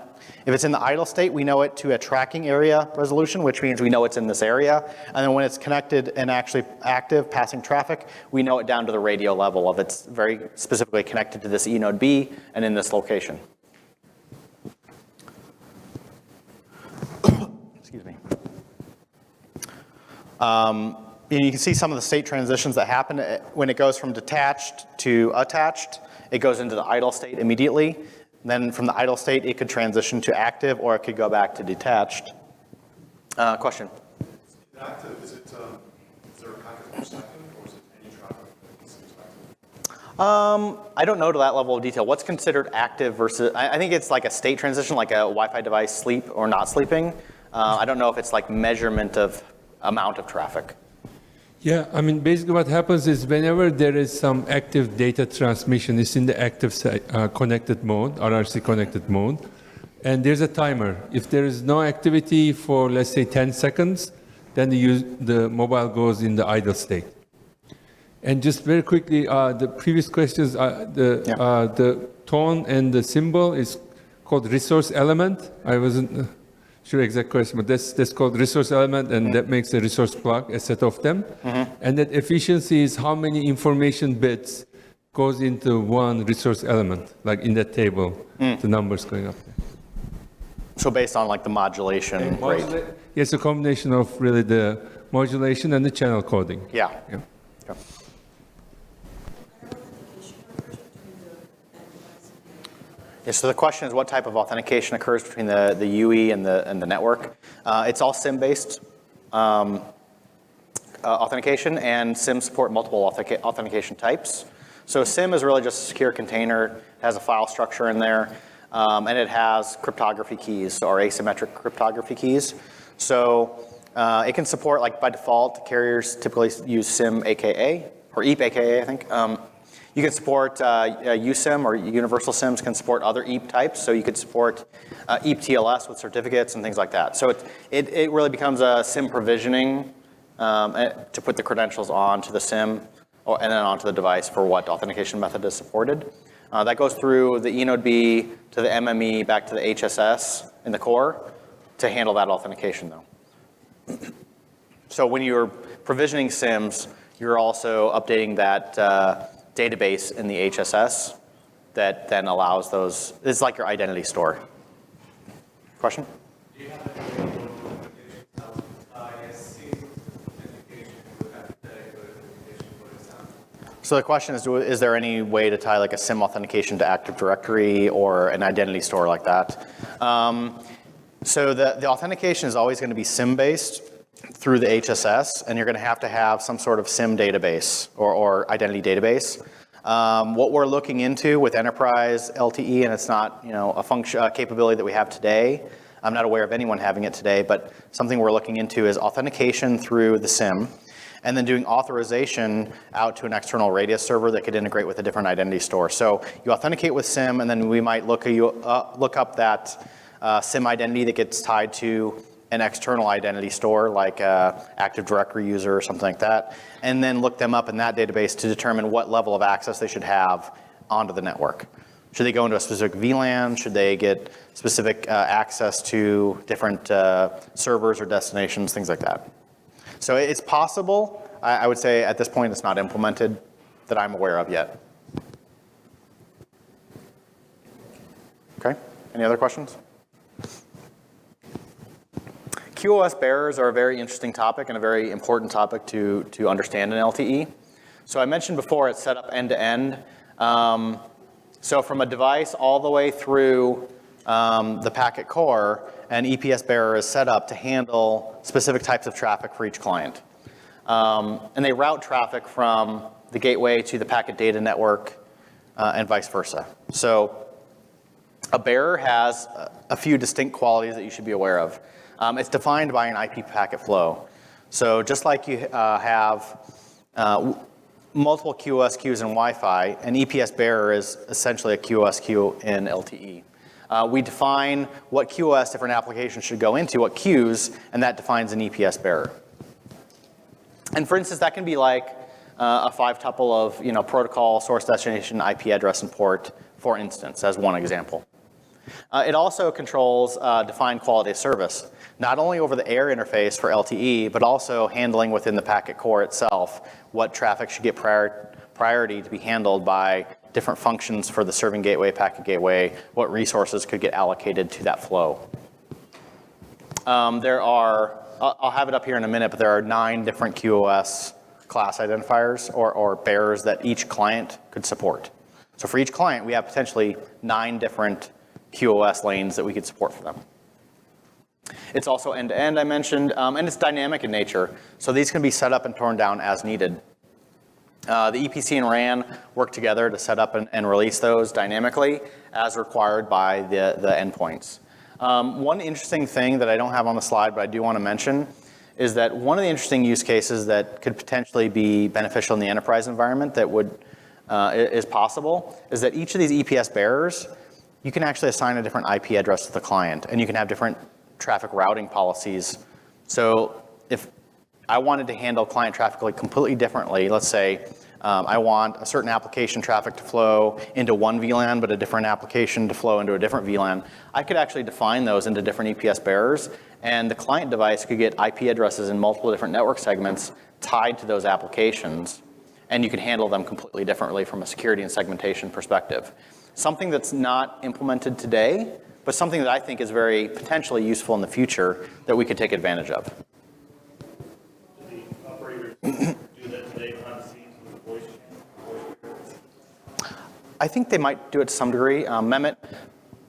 If it's in the idle state, we know it to a tracking area resolution, which means we know it's in this area. And then when it's connected and actually active, passing traffic, we know it down to the radio level of it's very specifically connected to this eNode B and in this location. Excuse me. And you can see some of the state transitions that happen when it goes from detached to attached. It goes into the idle state immediately. Then from the idle state, it could transition to active, or it could go back to detached. Question? Active, is there a packet per second, or is it any traffic that is expected? I don't know to that level of detail. What's considered active versus, I think it's like a state transition, like a Wi-Fi device sleep or not sleeping. I don't know if it's like measurement of amount of traffic. Yeah, I mean, basically what happens is whenever there is some active data transmission, it's in the active connected mode, RRC connected mode, and there's a timer. If there is no activity for, let's say, 10 seconds, then the mobile goes in the idle state. And just very quickly, the previous questions, the tone and the symbol is called resource element. I wasn't sure exact question, but that's called resource element, and that makes a resource plug, a set of them. And that efficiency is how many information bits goes into one resource element, like in that table, the numbers going up there. So based on like the modulation rate. Yes, a combination of really the modulation and the channel coding. Yeah. Yeah. Yeah, so the question is what type of authentication occurs between the UE and the network. It's all SIM-based authentication, and SIM support multiple authentication types. So SIM is really just a secure container, it has a file structure in there, and it has cryptography keys, or asymmetric cryptography keys. So it can support, like by default, carriers typically use SIM AKA, or EAP AKA, I think. You can support USIM, or universal SIMs can support other EAP types, so you could support EAP TLS with certificates and things like that. So it really becomes a SIM provisioning to put the credentials onto the SIM and then onto the device for what authentication method is supported. That goes through the eNode B to the MME back to the HSS in the core to handle that authentication though. So when you're provisioning SIMs, you're also updating that database in the HSS that then allows those, it's like your identity store. Question? Do you have any way to authentication? I see authentication would have to take authentication for example. So the question is there any way to tie like a SIM authentication to Active Directory or an identity store like that? So the authentication is always going to be SIM-based through the HSS, and you're going to have some sort of SIM database or identity database. What we're looking into with enterprise LTE, and it's not a capability that we have today. I'm not aware of anyone having it today, but something we're looking into is authentication through the SIM, and then doing authorization out to an external Radius server that could integrate with a different identity store. So you authenticate with SIM, and then we might look up that SIM identity that gets tied to an external identity store like Active Directory user or something like that, and then look them up in that database to determine what level of access they should have onto the network. Should they go into a specific VLAN? Should they get specific access to different servers or destinations, things like that? So it's possible. I would say at this point it's not implemented that I'm aware of yet. Okay, any other questions? QoSbearers are a very interesting topic and a very important topic to understand in LTE. So I mentioned before it's set up end-to-end. So from a device all the way through the packet core, an EPS bearer is set up to handle specific types of traffic for each client. And they route traffic from the gateway to the packet data network and vice versa. So a bearer has a few distinct qualities that you should be aware of. It's defined by an IP packet flow. So just like you have multiple QoS queues in Wi-Fi, an EPS bearer is essentially a QoS queue in LTE. We define what QoS different applications should go into, what queues, and that defines an EPS bearer. And for instance, that can be like a 5-tuple of protocol, source, destination, IP address, and port, for instance, as one example. It also controls defined quality of service, not only over the air interface for LTE, but also handling within the packet core itself what traffic should get priority to be handled by different functions for the serving gateway, packet gateway, what resources could get allocated to that flow. I'll have it up here in a minute, but there are 9 different QoS class identifiers or bearers that each client could support. So for each client, we have potentially 9 different QoS lanes that we could support for them. It's also end-to-end, I mentioned, and it's dynamic in nature. So these can be set up and torn down as needed. The EPC and RAN work together to set up and release those dynamically as required by the endpoints. One interesting thing that I don't have on the slide, but I do want to mention, is that one of the interesting use cases that could potentially be beneficial in the enterprise environment that is possible is that each of these EPS bearers, you can actually assign a different IP address to the client, and you can have different traffic routing policies. So if I wanted to handle client traffic like completely differently, let's say I want a certain application traffic to flow into one VLAN, but a different application to flow into a different VLAN, I could actually define those into different EPS bearers, and the client device could get IP addresses in multiple different network segments tied to those applications, and you can handle them completely differently from a security and segmentation perspective. Something that's not implemented today, but something that I think is very potentially useful in the future that we could take advantage of. Do the operators do that today behind the scenes with the voice channel? I think they might do it to some degree. Mehmet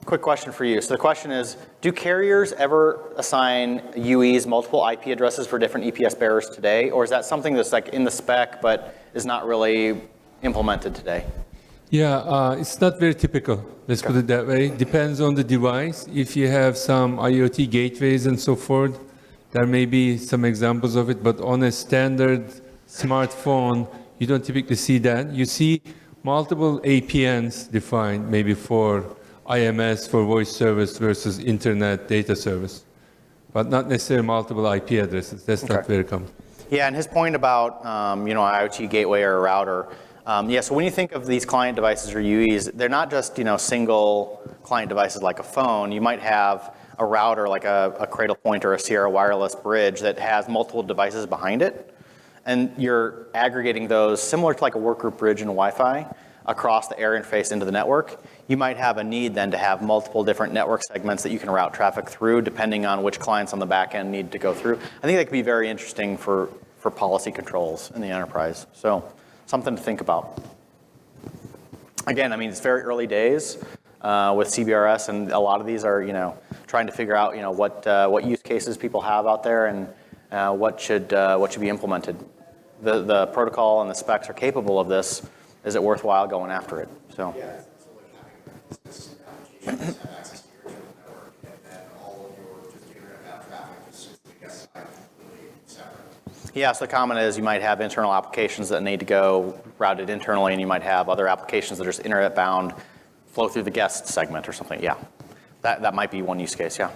quick question for you. So the question is, do carriers ever assign UEs multiple IP addresses for different EPS bearers today? Or is that something that's like in the spec but is not really implemented today? Yeah, it's not very typical. Let's put it that way. Depends on the device. If you have some IoT gateways and so forth, there may be some examples of it, but on a standard smartphone, you don't typically see that. You see multiple APNs defined, maybe for IMS, for voice service versus internet data service, but not necessarily multiple IP addresses. That's not very common. Yeah, and his point about IoT gateway or a router. So when you think of these client devices or UEs, they're not just single client devices like a phone. You might have a router like a Cradle Point or a Sierra Wireless bridge that has multiple devices behind it, and you're aggregating those similar to like a workgroup bridge and Wi-Fi across the air interface into the network. You might have a need then to have multiple different network segments that you can route traffic through depending on which clients on the back end need to go through. I think that could be very interesting for policy controls in the enterprise. So something to think about. Again, I mean, it's very early days with CBRS, and a lot of these are, trying to figure out, what use cases people have out there and what should be implemented. The protocol and the specs are capable of this. Is it worthwhile going after it? So. Yeah, so like having business applications have access to your internal network, and then all of your just internet traffic just sits in the guest side completely separate. Yeah, so the comment is you might have internal applications that need to go routed internally, and you might have other applications that are just internet bound, flow through the guest segment or something. Yeah, that might be one use case. Yeah.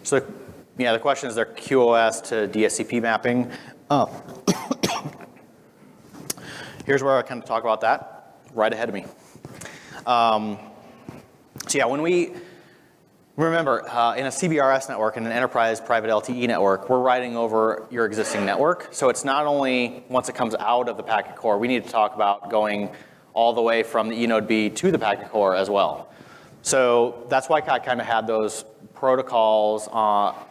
So, yeah, the question is there QoS to DSCP mapping? Here's where I kind of talk about that, right ahead of me. So yeah, when we remember in a CBRS network, in an enterprise private LTE network, we're riding over your existing network. So it's not only once it comes out of the packet core, we need to talk about going all the way from the eNode B to the packet core as well. So that's why I kind of had those protocols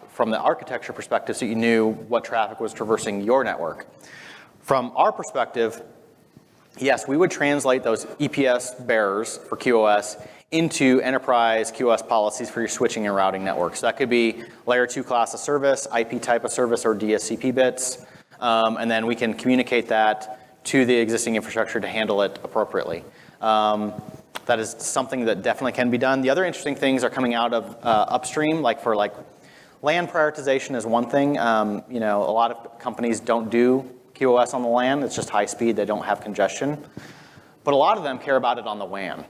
from the architecture perspective so you knew what traffic was traversing your network. From our perspective, yes, we would translate those EPS bearers for QoS into enterprise QoS policies for your switching and routing networks. So that could be layer 2 class of service, IP type of service, or DSCP bits. And then we can communicate that to the existing infrastructure to handle it appropriately. That is something that definitely can be done. The other interesting things are coming out of upstream, like for LAN prioritization is one thing. A lot of companies don't do QoS on the LAN. It's just high speed. They don't have congestion. But a lot of them care about it on the WAN.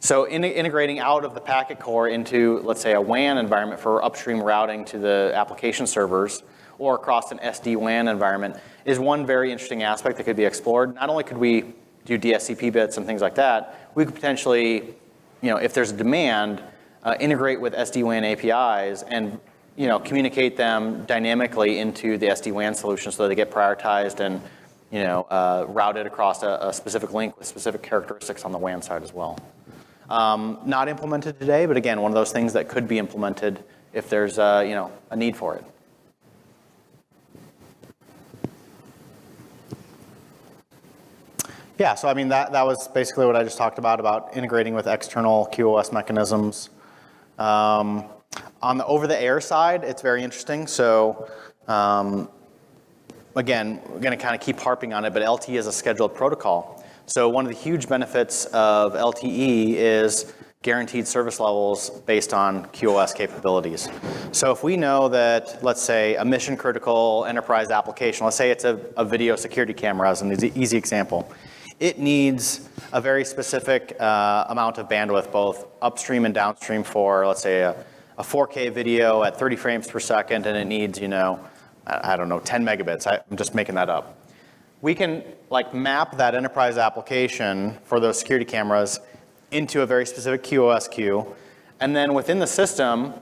So integrating out of the packet core into, let's say, a WAN environment for upstream routing to the application servers or across an SD-WAN environment is one very interesting aspect that could be explored. Not only could we do DSCP bits and things like that, we could potentially, if there's a demand, integrate with SD-WAN APIs and communicate them dynamically into the SD-WAN solution so that they get prioritized and routed across a specific link with specific characteristics on the WAN side as well. Not implemented today, but again, one of those things that could be implemented if there's a need for it. Yeah, so I mean that was basically what I just talked about integrating with external QoS mechanisms. On the over-the-air side, it's very interesting. So again, we're going to kind of keep harping on it, but LTE is a scheduled protocol. So one of the huge benefits of LTE is guaranteed service levels based on QoS capabilities. So if we know that, let's say, a mission-critical enterprise application, let's say it's a video security camera as an easy example, it needs a very specific amount of bandwidth, both upstream and downstream for, let's say, a 4K video at 30 frames per second, and it needs, I don't know, 10 megabits. I'm just making that up. We can map that enterprise application for those security cameras into a very specific QoS queue, and then within the system,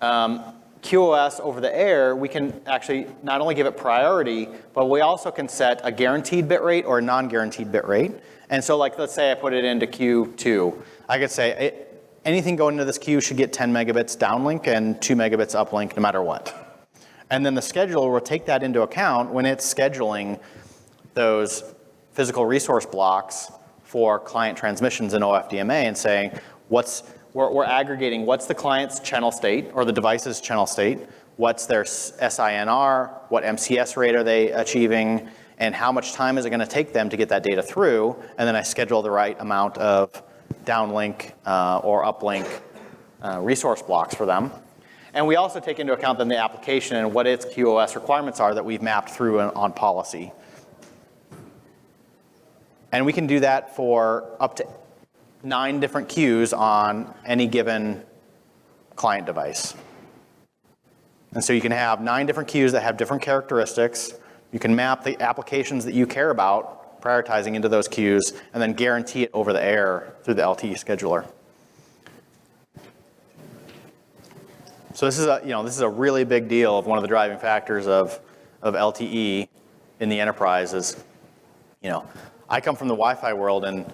QoS over the air, we can actually not only give it priority, but we also can set a guaranteed bit rate or a non-guaranteed bit rate. And so let's say I put it into Q2. I could say anything going into this queue should get 10 megabits downlink and 2 megabits uplink no matter what. And then the scheduler will take that into account when it's scheduling those physical resource blocks for client transmissions in OFDMA and saying, we're aggregating what's the client's channel state or the device's channel state, what's their SINR, what MCS rate are they achieving, and how much time is it going to take them to get that data through, and then I schedule the right amount of downlink or uplink resource blocks for them. And we also take into account then the application and what its QoS requirements are that we've mapped through on policy. And we can do that for up to 9 different queues on any given client device. And so you can have 9 different queues that have different characteristics. You can map the applications that you care about, prioritizing into those queues, and then guarantee it over the air through the LTE scheduler. So this is a really big deal of one of the driving factors of LTE in the enterprise is, I come from the Wi-Fi world, and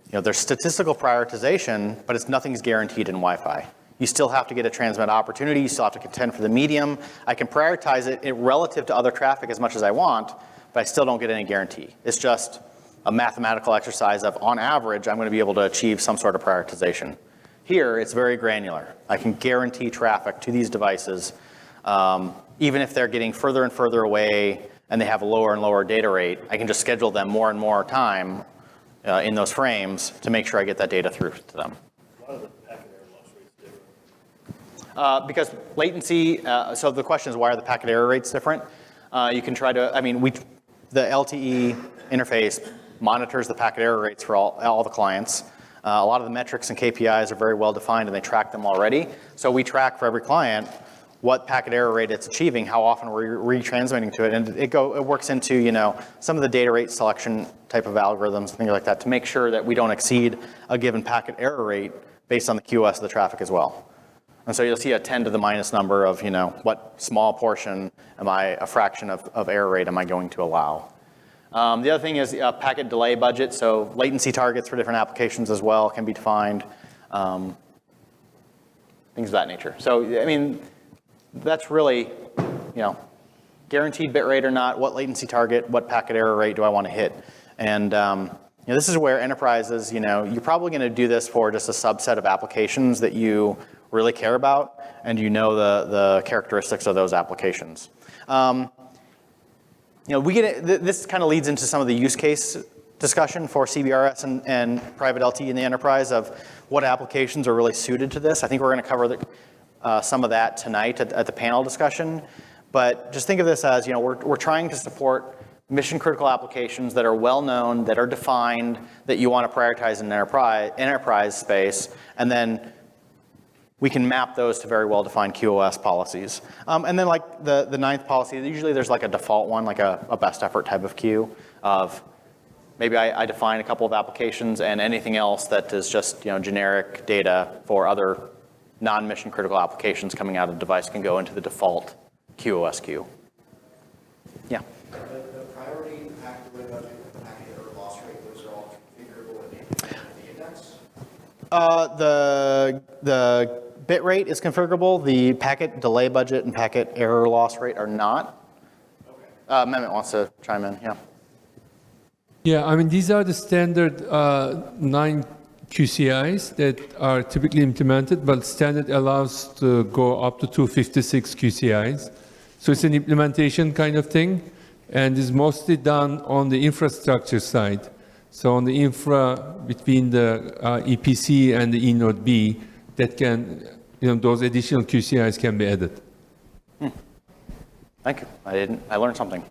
there's statistical prioritization, but nothing's guaranteed in Wi-Fi. You still have to get a transmit opportunity. You still have to contend for the medium. I can prioritize it relative to other traffic as much as I want, but I still don't get any guarantee. It's just a mathematical exercise of, on average, I'm going to be able to achieve some sort of prioritization. Here, it's very granular. I can guarantee traffic to these devices, even if they're getting further and further away and they have a lower and lower data rate. I can just schedule them more and more time in those frames to make sure I get that data through to them. Why are the packet error loss rates different? Because latency, so the question is, why are the packet error rates different? You can try to, the LTE interface monitors the packet error rates for all the clients. A lot of the metrics and KPIs are very well defined, and they track them already. So we track for every client what packet error rate it's achieving, how often we're retransmitting to it, and it works into some of the data rate selection type of algorithms and things like that to make sure that we don't exceed a given packet error rate based on the QoS of the traffic as well. And so you'll see a 10 to the minus number of what small portion a fraction of error rate am I going to allow. The other thing is packet delay budget, so latency targets for different applications as well can be defined, things of that nature. So, that's really, guaranteed bit rate or not, what latency target, what packet error rate do I want to hit? And this is where enterprises, you're probably going to do this for just a subset of applications that you really care about, and the characteristics of those applications. This kind of leads into some of the use case discussion for CBRS and private LTE in the enterprise of what applications are really suited to this. I think we're going to cover some of that tonight at the panel discussion. But just think of this as, we're trying to support mission critical applications that are well known, that are defined, that you want to prioritize in enterprise space, and then we can map those to very well-defined QoS policies. And then like the 9th policy, usually there's like a default one, like a best effort type of queue of maybe I define a couple of applications and anything else that is just generic data for other non-mission critical applications coming out of the device can go into the default QoS queue. Yeah. The priority, the packet delay budget, the packet error loss rate, those are all configurable in the index? The bit rate is configurable. The packet delay budget and packet error loss rate are not. Okay. Mehmet wants to chime in, yeah. Yeah, these are the standard 9 QCIs that are typically implemented, but standard allows to go up to 256 QCIs. So it's an implementation kind of thing, and is mostly done on the infrastructure side. So on the infra between the EPC and the E node B, that can, those additional QCIs can be added. Thank you. I learned something.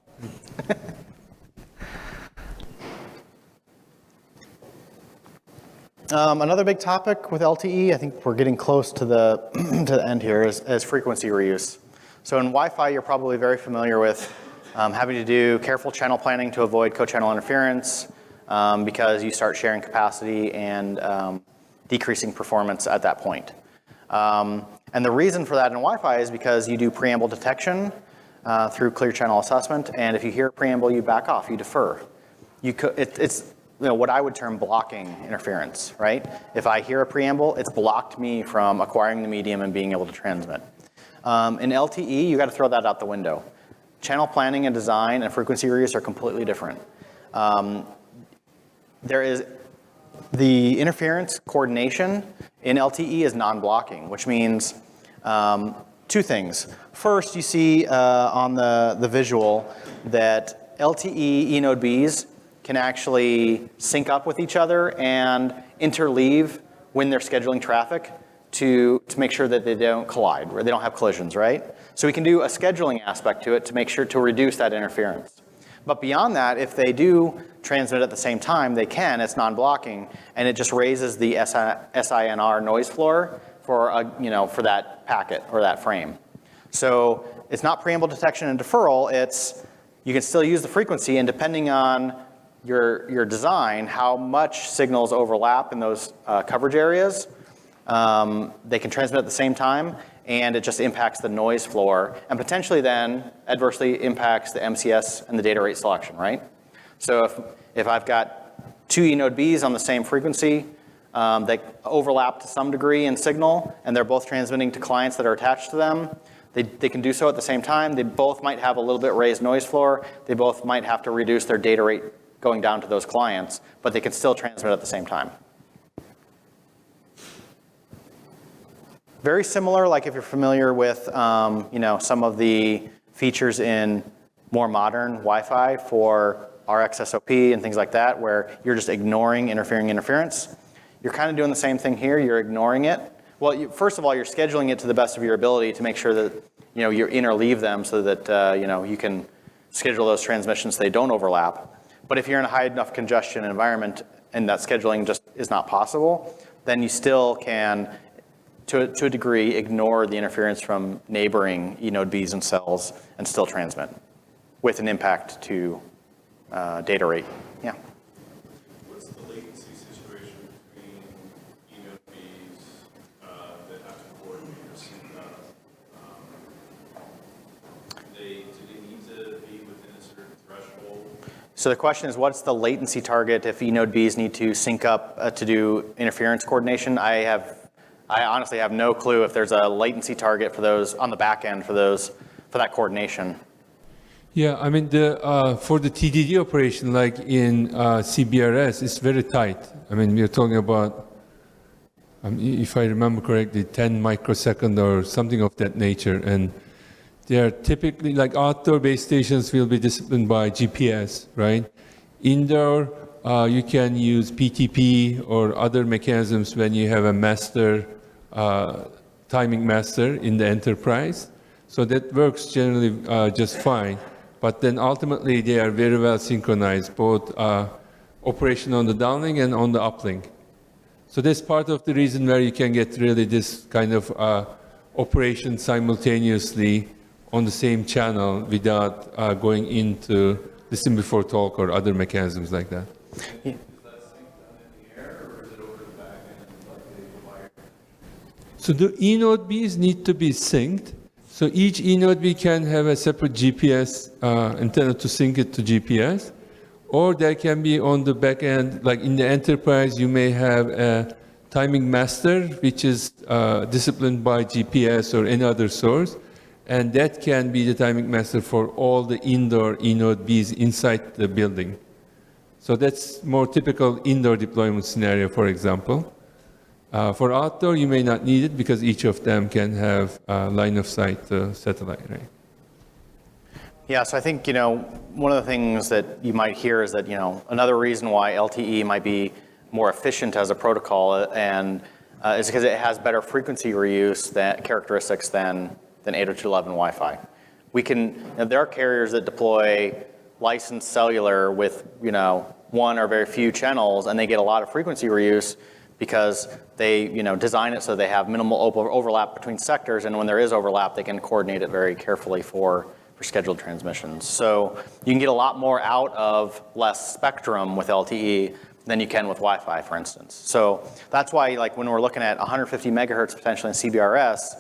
Another big topic with LTE, I think we're getting close to the to the end here, is frequency reuse. So in Wi-Fi, you're probably very familiar with having to do careful channel planning to avoid co-channel interference because you start sharing capacity and decreasing performance at that point. And the reason for that in Wi-Fi is because you do preamble detection through clear channel assessment, and if you hear a preamble, you back off, you defer. It's what I would term blocking interference, right? If I hear a preamble, it's blocked me from acquiring the medium and being able to transmit. In LTE, you got to throw that out the window. Channel planning and design and frequency reuse are completely different. there is the interference coordination in LTE is non-blocking, which means two things. First, you see on the visual that LTE eNode Bs can actually sync up with each other and interleave when they're scheduling traffic to make sure that they don't collide, or they don't have collisions, right? So we can do a scheduling aspect to it to make sure to reduce that interference. But beyond that, if they do transmit at the same time, they can, it's non-blocking, and it just raises the SINR noise floor for, for that packet or that frame. So it's not preamble detection and deferral, it's, you can still use the frequency, and depending on your design, how much signals overlap in those coverage areas, they can transmit at the same time, and it just impacts the noise floor, and potentially then adversely impacts the MCS and the data rate selection, right? So if I've got two eNode Bs on the same frequency, they overlap to some degree in signal, and they're both transmitting to clients that are attached to them, they can do so at the same time. They both might have a little bit raised noise floor. They both might have to reduce their data rate going down to those clients, but they can still transmit at the same time. Very similar, like if you're familiar with some of the features in more modern Wi-Fi for RxSOP and things like that, where you're just ignoring interference. You're kind of doing the same thing here. You're ignoring it. Well, first of all, you're scheduling it to the best of your ability to make sure that you interleave them so that you can schedule those transmissions so they don't overlap. But if you're in a high enough congestion environment and that scheduling just is not possible, then you still can, to a degree, ignore the interference from neighboring eNode Bs and cells and still transmit with an impact to data rate. Yeah. What's the latency situation between eNode Bs that have to coordinate or sync up? Do they need to be within a certain threshold? So the question is, what's the latency target if eNode Bs need to sync up to do interference coordination? I honestly have no clue if there's a latency target for those on the back end for that coordination. Yeah, I mean, for the TDD operation, like in CBRS, it's very tight. I mean, we're talking about, if I remember correctly, 10 microsecond or something of that nature. And they are typically, like outdoor base stations will be disciplined by GPS, right? Indoor, you can use PTP or other mechanisms when you have a master, timing master in the enterprise. So that works generally just fine. But then ultimately, they are very well synchronized, both operation on the downlink and on the uplink. So that's part of the reason where you can get really this kind of operation simultaneously on the same channel without going into listen before talk or other mechanisms like that. Yeah. Is that sync done in the air, or is it over the back end like the wire? So the eNode Bs need to be synced. So each eNode B can have a separate GPS antenna to sync it to GPS, or there can be on the back end, like in the enterprise, you may have a timing master, which is disciplined by GPS or any other source, and that can be the timing master for all the indoor eNode Bs inside the building. So that's more typical indoor deployment scenario, for example. For outdoor, you may not need it because each of them can have line of sight to satellite, right? Yeah, so I think, one of the things that you might hear is that, another reason why LTE might be more efficient as a protocol and is because it has better frequency reuse characteristics than 802.11 Wi-Fi. There are carriers that deploy licensed cellular with, one or very few channels, and they get a lot of frequency reuse because they design it so they have minimal overlap between sectors, and when there is overlap, they can coordinate it very carefully for scheduled transmissions. So you can get a lot more out of less spectrum with LTE than you can with Wi-Fi, for instance. So that's why, like, when we're looking at 150 megahertz potentially in CBRS,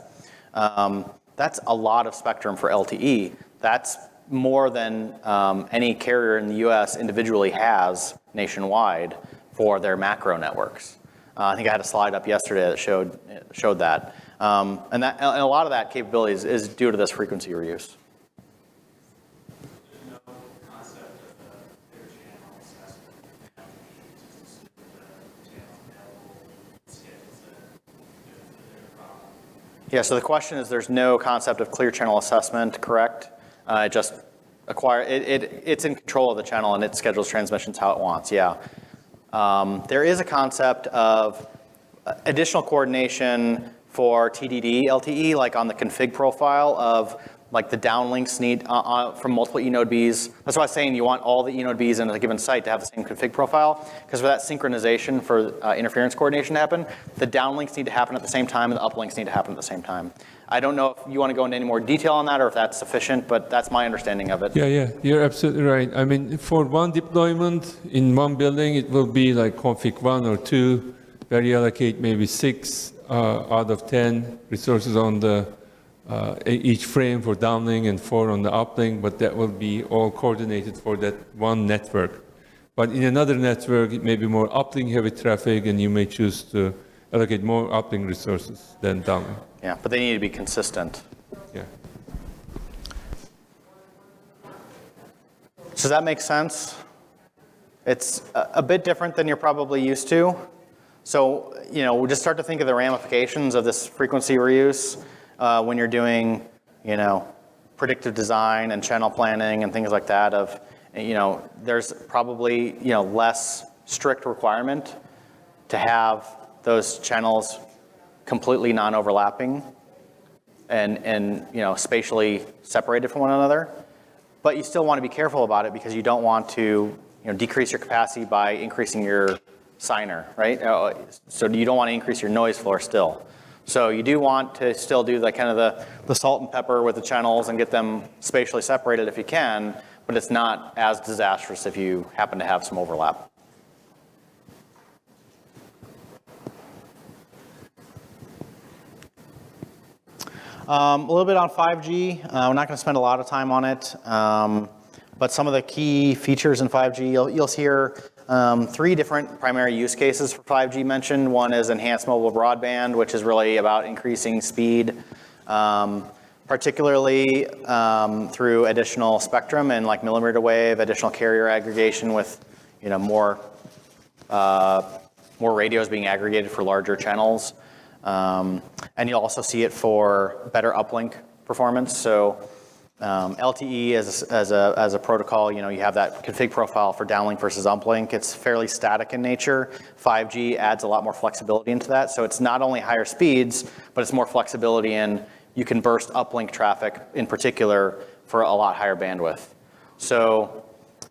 that's a lot of spectrum for LTE. That's more than any carrier in the US individually has nationwide for their macro networks. I think I had a slide up yesterday that showed that. And a lot of that capability is due to this frequency reuse. There's no concept of a clear channel Yeah, so the question is there's no concept of clear channel assessment, correct? It just it's in control of the channel and it schedules transmissions how it wants, yeah. There is a concept of additional coordination for TDD LTE, like on the config profile of like the downlinks need from multiple eNode Bs. That's why I was saying you want all the eNode Bs in a given site to have the same config profile, because for that synchronization for interference coordination to happen, the downlinks need to happen at the same time and the uplinks need to happen at the same time. I don't know if you want to go into any more detail on that or if that's sufficient, but that's my understanding of it. Yeah, you're absolutely right. I mean, for one deployment in one building, it will be like config 1 or 2, where you allocate maybe 6 out of 10 resources on the each frame for downlink and 4 on the uplink, but that will be all coordinated for that one network. But in another network, it may be more uplink heavy traffic, and you may choose to allocate more uplink resources than downlink. Yeah, but they need to be consistent. Yeah. Does that make sense? It's a bit different than you're probably used to. So, we'll just start to think of the ramifications of this frequency reuse when you're doing, predictive design and channel planning and things like that of, there's probably, less strict requirement to have those channels completely non-overlapping and spatially separated from one another. But you still want to be careful about it because you don't want to decrease your capacity by increasing your signer, right? So you don't want to increase your noise floor still. So you do want to still do like kind of the salt and pepper with the channels and get them spatially separated if you can, but it's not as disastrous if you happen to have some overlap. A little bit on 5G. We're not going to spend a lot of time on it, but some of the key features in 5G, you'll hear 3 different primary use cases for 5G mentioned. One is enhanced mobile broadband, which is really about increasing speed, particularly through additional spectrum and like millimeter wave, additional carrier aggregation with more radios being aggregated for larger channels. And you'll also see it for better uplink performance. So LTE as a protocol, you have that config profile for downlink versus uplink. It's fairly static in nature. 5G adds a lot more flexibility into that. So it's not only higher speeds, but it's more flexibility in you can burst uplink traffic in particular for a lot higher bandwidth. So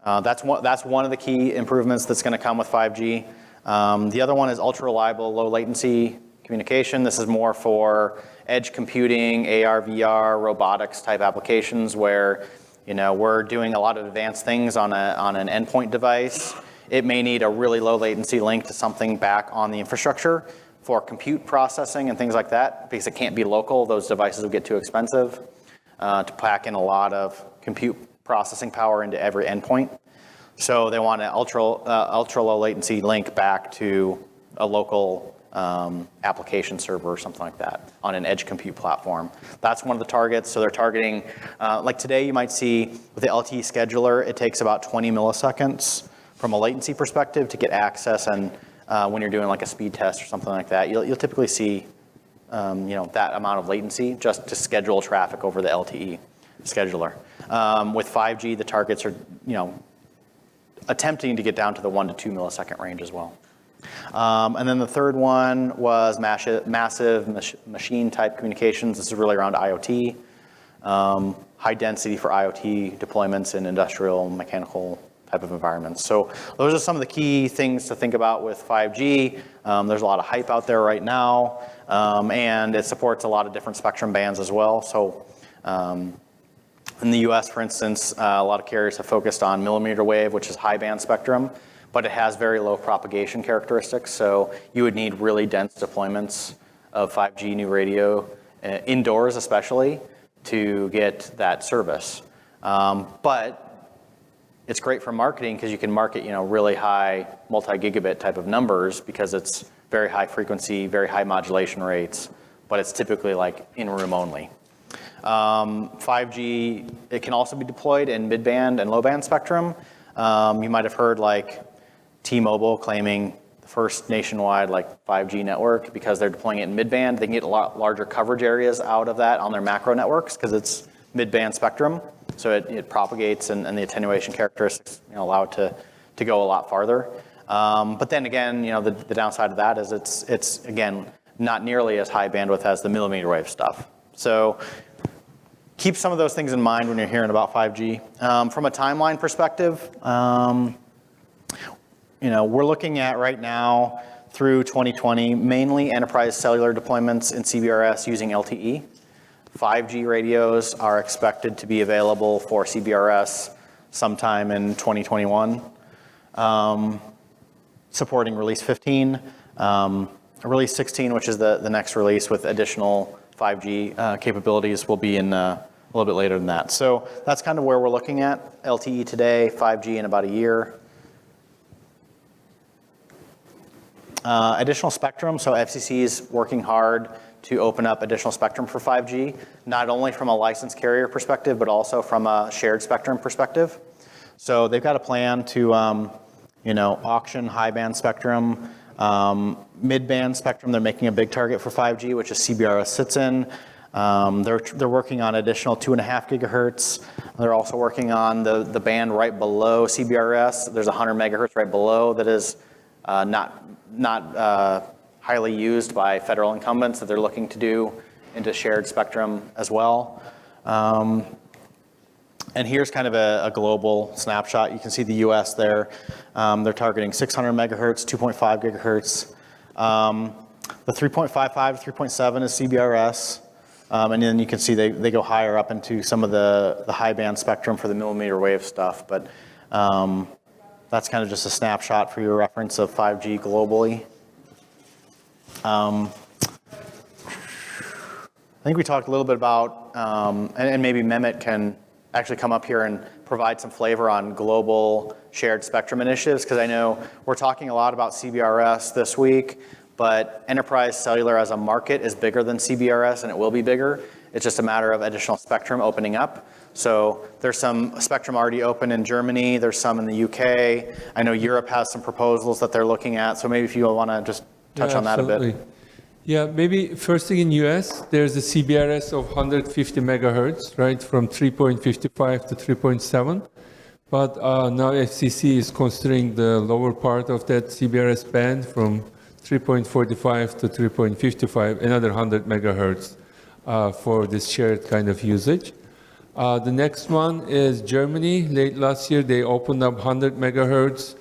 that's one of the key improvements that's going to come with 5G. The other one is ultra reliable, low latency communication. This is more for edge computing, AR, VR, robotics type applications where, we're doing a lot of advanced things on an endpoint device. It may need a really low latency link to something back on the infrastructure for compute processing and things like that, because it can't be local. Those devices will get too expensive to pack in a lot of compute processing power into every endpoint. So they want an ultra low latency link back to a local application server or something like that on an edge compute platform. That's one of the targets. So they're targeting, like today you might see with the LTE scheduler, it takes about 20 milliseconds from a latency perspective to get access. And when you're doing like a speed test or something like that, you'll typically see, that amount of latency just to schedule traffic over the LTE scheduler. With 5G, the targets are, attempting to get down to the 1 to 2 millisecond range as well. And then the third one was massive machine type communications. This is really around IoT, high density for IoT deployments in industrial, mechanical type of environments. So those are some of the key things to think about with 5G. There's a lot of hype out there right now, and it supports a lot of different spectrum bands as well. So in the US, for instance, a lot of carriers have focused on millimeter wave, which is high band spectrum, but it has very low propagation characteristics. So you would need really dense deployments of 5G new radio, indoors especially, to get that service. But it's great for marketing because you can market, really high multi-gigabit type of numbers because it's very high frequency, very high modulation rates, but it's typically like in-room only. 5G, it can also be deployed in mid-band and low-band spectrum. You might have heard like T-Mobile claiming the first nationwide like 5G network because they're deploying it in mid-band. They can get a lot larger coverage areas out of that on their macro networks because it's mid-band spectrum. So it propagates and the attenuation characteristics allow it to go a lot farther. But then again, the downside of that is it's again, not nearly as high bandwidth as the millimeter wave stuff. So keep some of those things in mind when you're hearing about 5G. From a timeline perspective, we're looking at right now through 2020, mainly enterprise cellular deployments in CBRS using LTE. 5G radios are expected to be available for CBRS sometime in 2021, supporting release 15. Release 16, which is the next release with additional 5G capabilities, will be in a little bit later than that. So that's kind of where we're looking at. LTE today, 5G in about a year. Additional spectrum, so FCC is working hard to open up additional spectrum for 5G, not only from a licensed carrier perspective, but also from a shared spectrum perspective. So they've got a plan to, auction high-band spectrum, mid-band spectrum. They're making a big target for 5G, which is CBRS sits in. They're working on additional 2.5 gigahertz. They're also working on the band right below CBRS. There's 100 megahertz right below that is not highly used by federal incumbents that they're looking to do into shared spectrum as well. And here's kind of a global snapshot. You can see the US there. They're targeting 600 megahertz, 2.5 gigahertz. The 3.55 to 3.7 is CBRS. And then you can see they go higher up into some of the high band spectrum for the millimeter wave stuff. But that's kind of just a snapshot for your reference of 5G globally. I think we talked a little bit about, and maybe Mehmet can actually come up here and provide some flavor on global shared spectrum initiatives, because I know we're talking a lot about CBRS this week, but enterprise cellular as a market is bigger than CBRS, and it will be bigger. It's just a matter of additional spectrum opening up. So there's some spectrum already open in Germany. There's some in the UK. I know Europe has some proposals that they're looking at. So maybe if you want to just touch on that a bit. Yeah, maybe first thing in US, there's a CBRS of 150 megahertz, right, from 3.55 to 3.7. But now FCC is considering the lower part of that CBRS band from 3.45 to 3.55, another 100 megahertz for this shared kind of usage. The next one is Germany. Late last year, they opened up 100 megahertz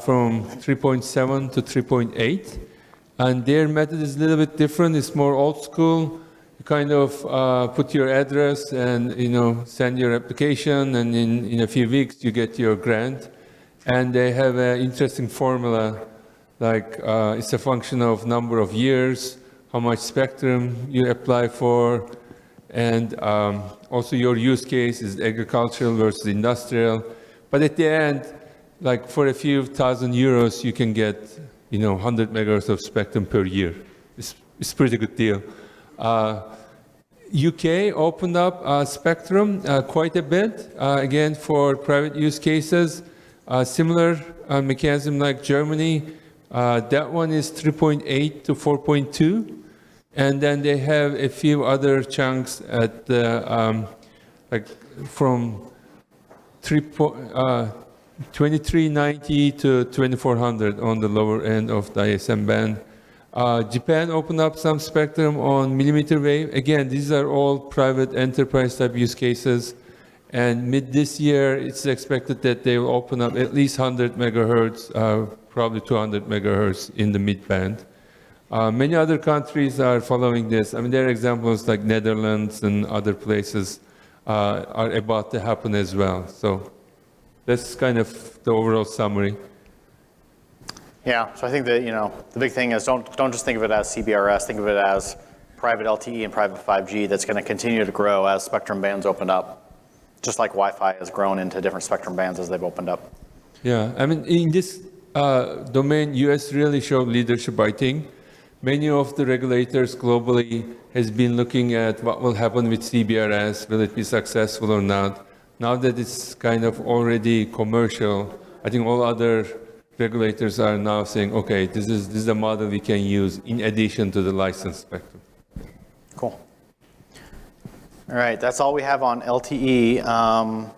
from 3.7 to 3.8. And their method is a little bit different. It's more old school. You kind of put your address and send your application, and in a few weeks you get your grant. And they have an interesting formula, like it's a function of number of years, how much spectrum you apply for, and also your use case is agricultural versus industrial. But at the end, like for a few thousand euros, you can get 100 megahertz of spectrum per year. It's a pretty good deal. UK opened up spectrum quite a bit, again, for private use cases. Similar mechanism like Germany. That one is 3.8 to 4.2. And then they have a few other chunks at the, like from 2390 to 2400 on the lower end of the ISM band. Japan opened up some spectrum on millimeter wave. Again, these are all private enterprise type use cases. And mid this year, it's expected that they will open up at least 100 megahertz, probably 200 megahertz in the mid band. Many other countries are following this. I mean, there are examples like Netherlands and other places are about to happen as well. So that's kind of the overall summary. Yeah, so I think that the big thing is don't just think of it as CBRS. Think of it as private LTE and private 5G that's going to continue to grow as spectrum bands open up, just like Wi-Fi has grown into different spectrum bands as they've opened up. Yeah, I mean, in this domain, US really showed leadership, I think. Many of the regulators globally has been looking at what will happen with CBRS, will it be successful or not. Now that it's kind of already commercial, I think all other regulators are now saying, okay, this is a model we can use in addition to the license spectrum. Cool. All right, that's all we have on LTE.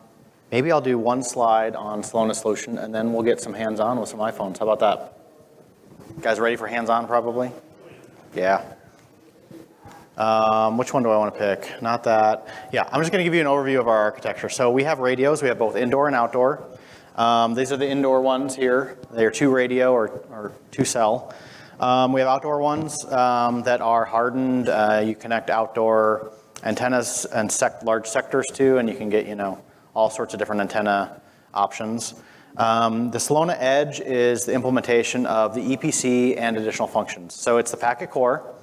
Maybe I'll do one slide on Celona solution, and then we'll get some hands-on with some iPhones. How about that? You guys ready for hands-on, probably? Yeah. Which one do I want to pick? Not that. Yeah, I'm just going to give you an overview of our architecture. So we have radios. We have both indoor and outdoor. These are the indoor ones here. They are 2 radio or 2 cell. We have outdoor ones that are hardened. You connect outdoor antennas and large sectors to, and you can get, all sorts of different antenna options. The Celona Edge is the implementation of the EPC and additional functions. So it's the packet core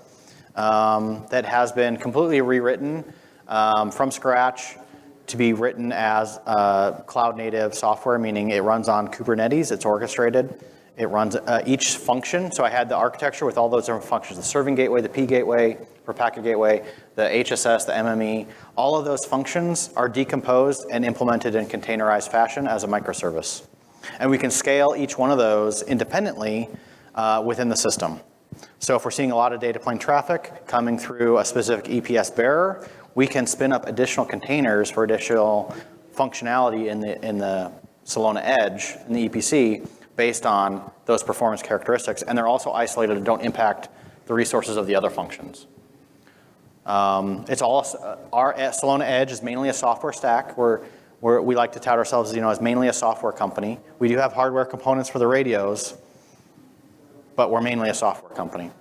that has been completely rewritten from scratch to be written as cloud-native software, meaning it runs on Kubernetes, it's orchestrated. It runs each function. So I had the architecture with all those different functions, the serving gateway, the P gateway for packet gateway, the HSS, the MME. All of those functions are decomposed and implemented in containerized fashion as a microservice. And we can scale each one of those independently within the system. So if we're seeing a lot of data plane traffic coming through a specific EPS bearer, we can spin up additional containers for additional functionality in the Celona Edge, in the EPC, based on those performance characteristics. And they're also isolated and don't impact the resources of the other functions. It's all, our Celona Edge is mainly a software stack. We like to tout ourselves as mainly a software company. We do have hardware components for the radios, but we're mainly a software company.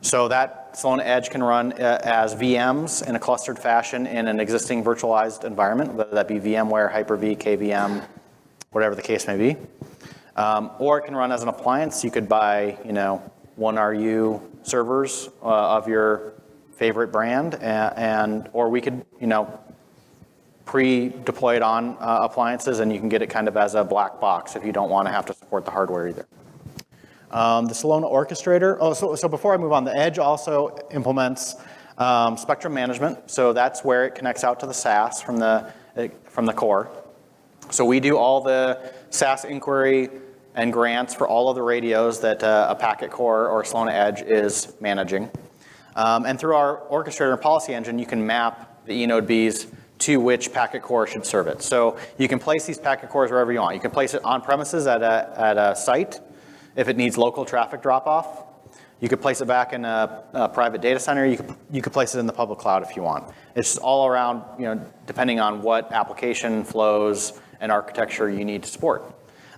So that Celona Edge can run as VMs in a clustered fashion in an existing virtualized environment, whether that be VMware, Hyper-V, KVM, whatever the case may be. Or it can run as an appliance. You could buy, 1RU servers of your favorite brand, or we could, pre-deploy it on appliances, and you can get it kind of as a black box if you don't want to have to support the hardware either. The Celona Orchestrator. So before I move on, the Edge also implements spectrum management. So that's where it connects out to the SAS from the core. So we do all the SAS inquiry and grants for all of the radios that a packet core or Celona Edge is managing. And through our orchestrator and policy engine, you can map the eNode Bs to which packet core should serve it. So you can place these packet cores wherever you want. You can place it on premises at a site if it needs local traffic drop-off. You could place it back in a private data center. You could place it in the public cloud if you want. It's all around, depending on what application flows and architecture you need to support.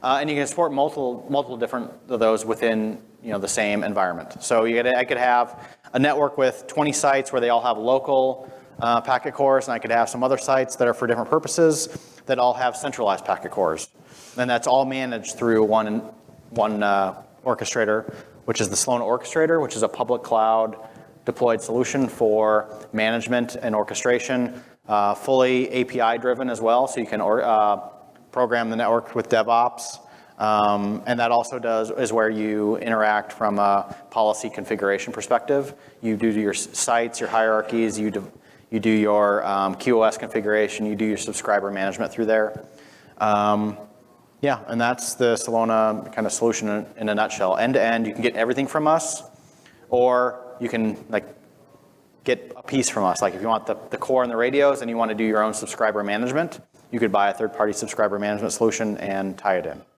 And you can support multiple different of those within the same environment. So I could have a network with 20 sites where they all have local packet cores, and I could have some other sites that are for different purposes that all have centralized packet cores. And that's all managed through one orchestrator, which is the Celona Orchestrator, which is a public cloud deployed solution for management and orchestration, fully API driven as well, so you can program the network with DevOps. And that also is where you interact from a policy configuration perspective. You do your sites, your hierarchies, you do your QoS configuration, you do your subscriber management through there. Yeah, and that's the Celona kind of solution in a nutshell. End to end, you can get everything from us, or you can get a piece from us. Like if you want the core and the radios and you want to do your own subscriber management, you could buy a third-party subscriber management solution and tie it in.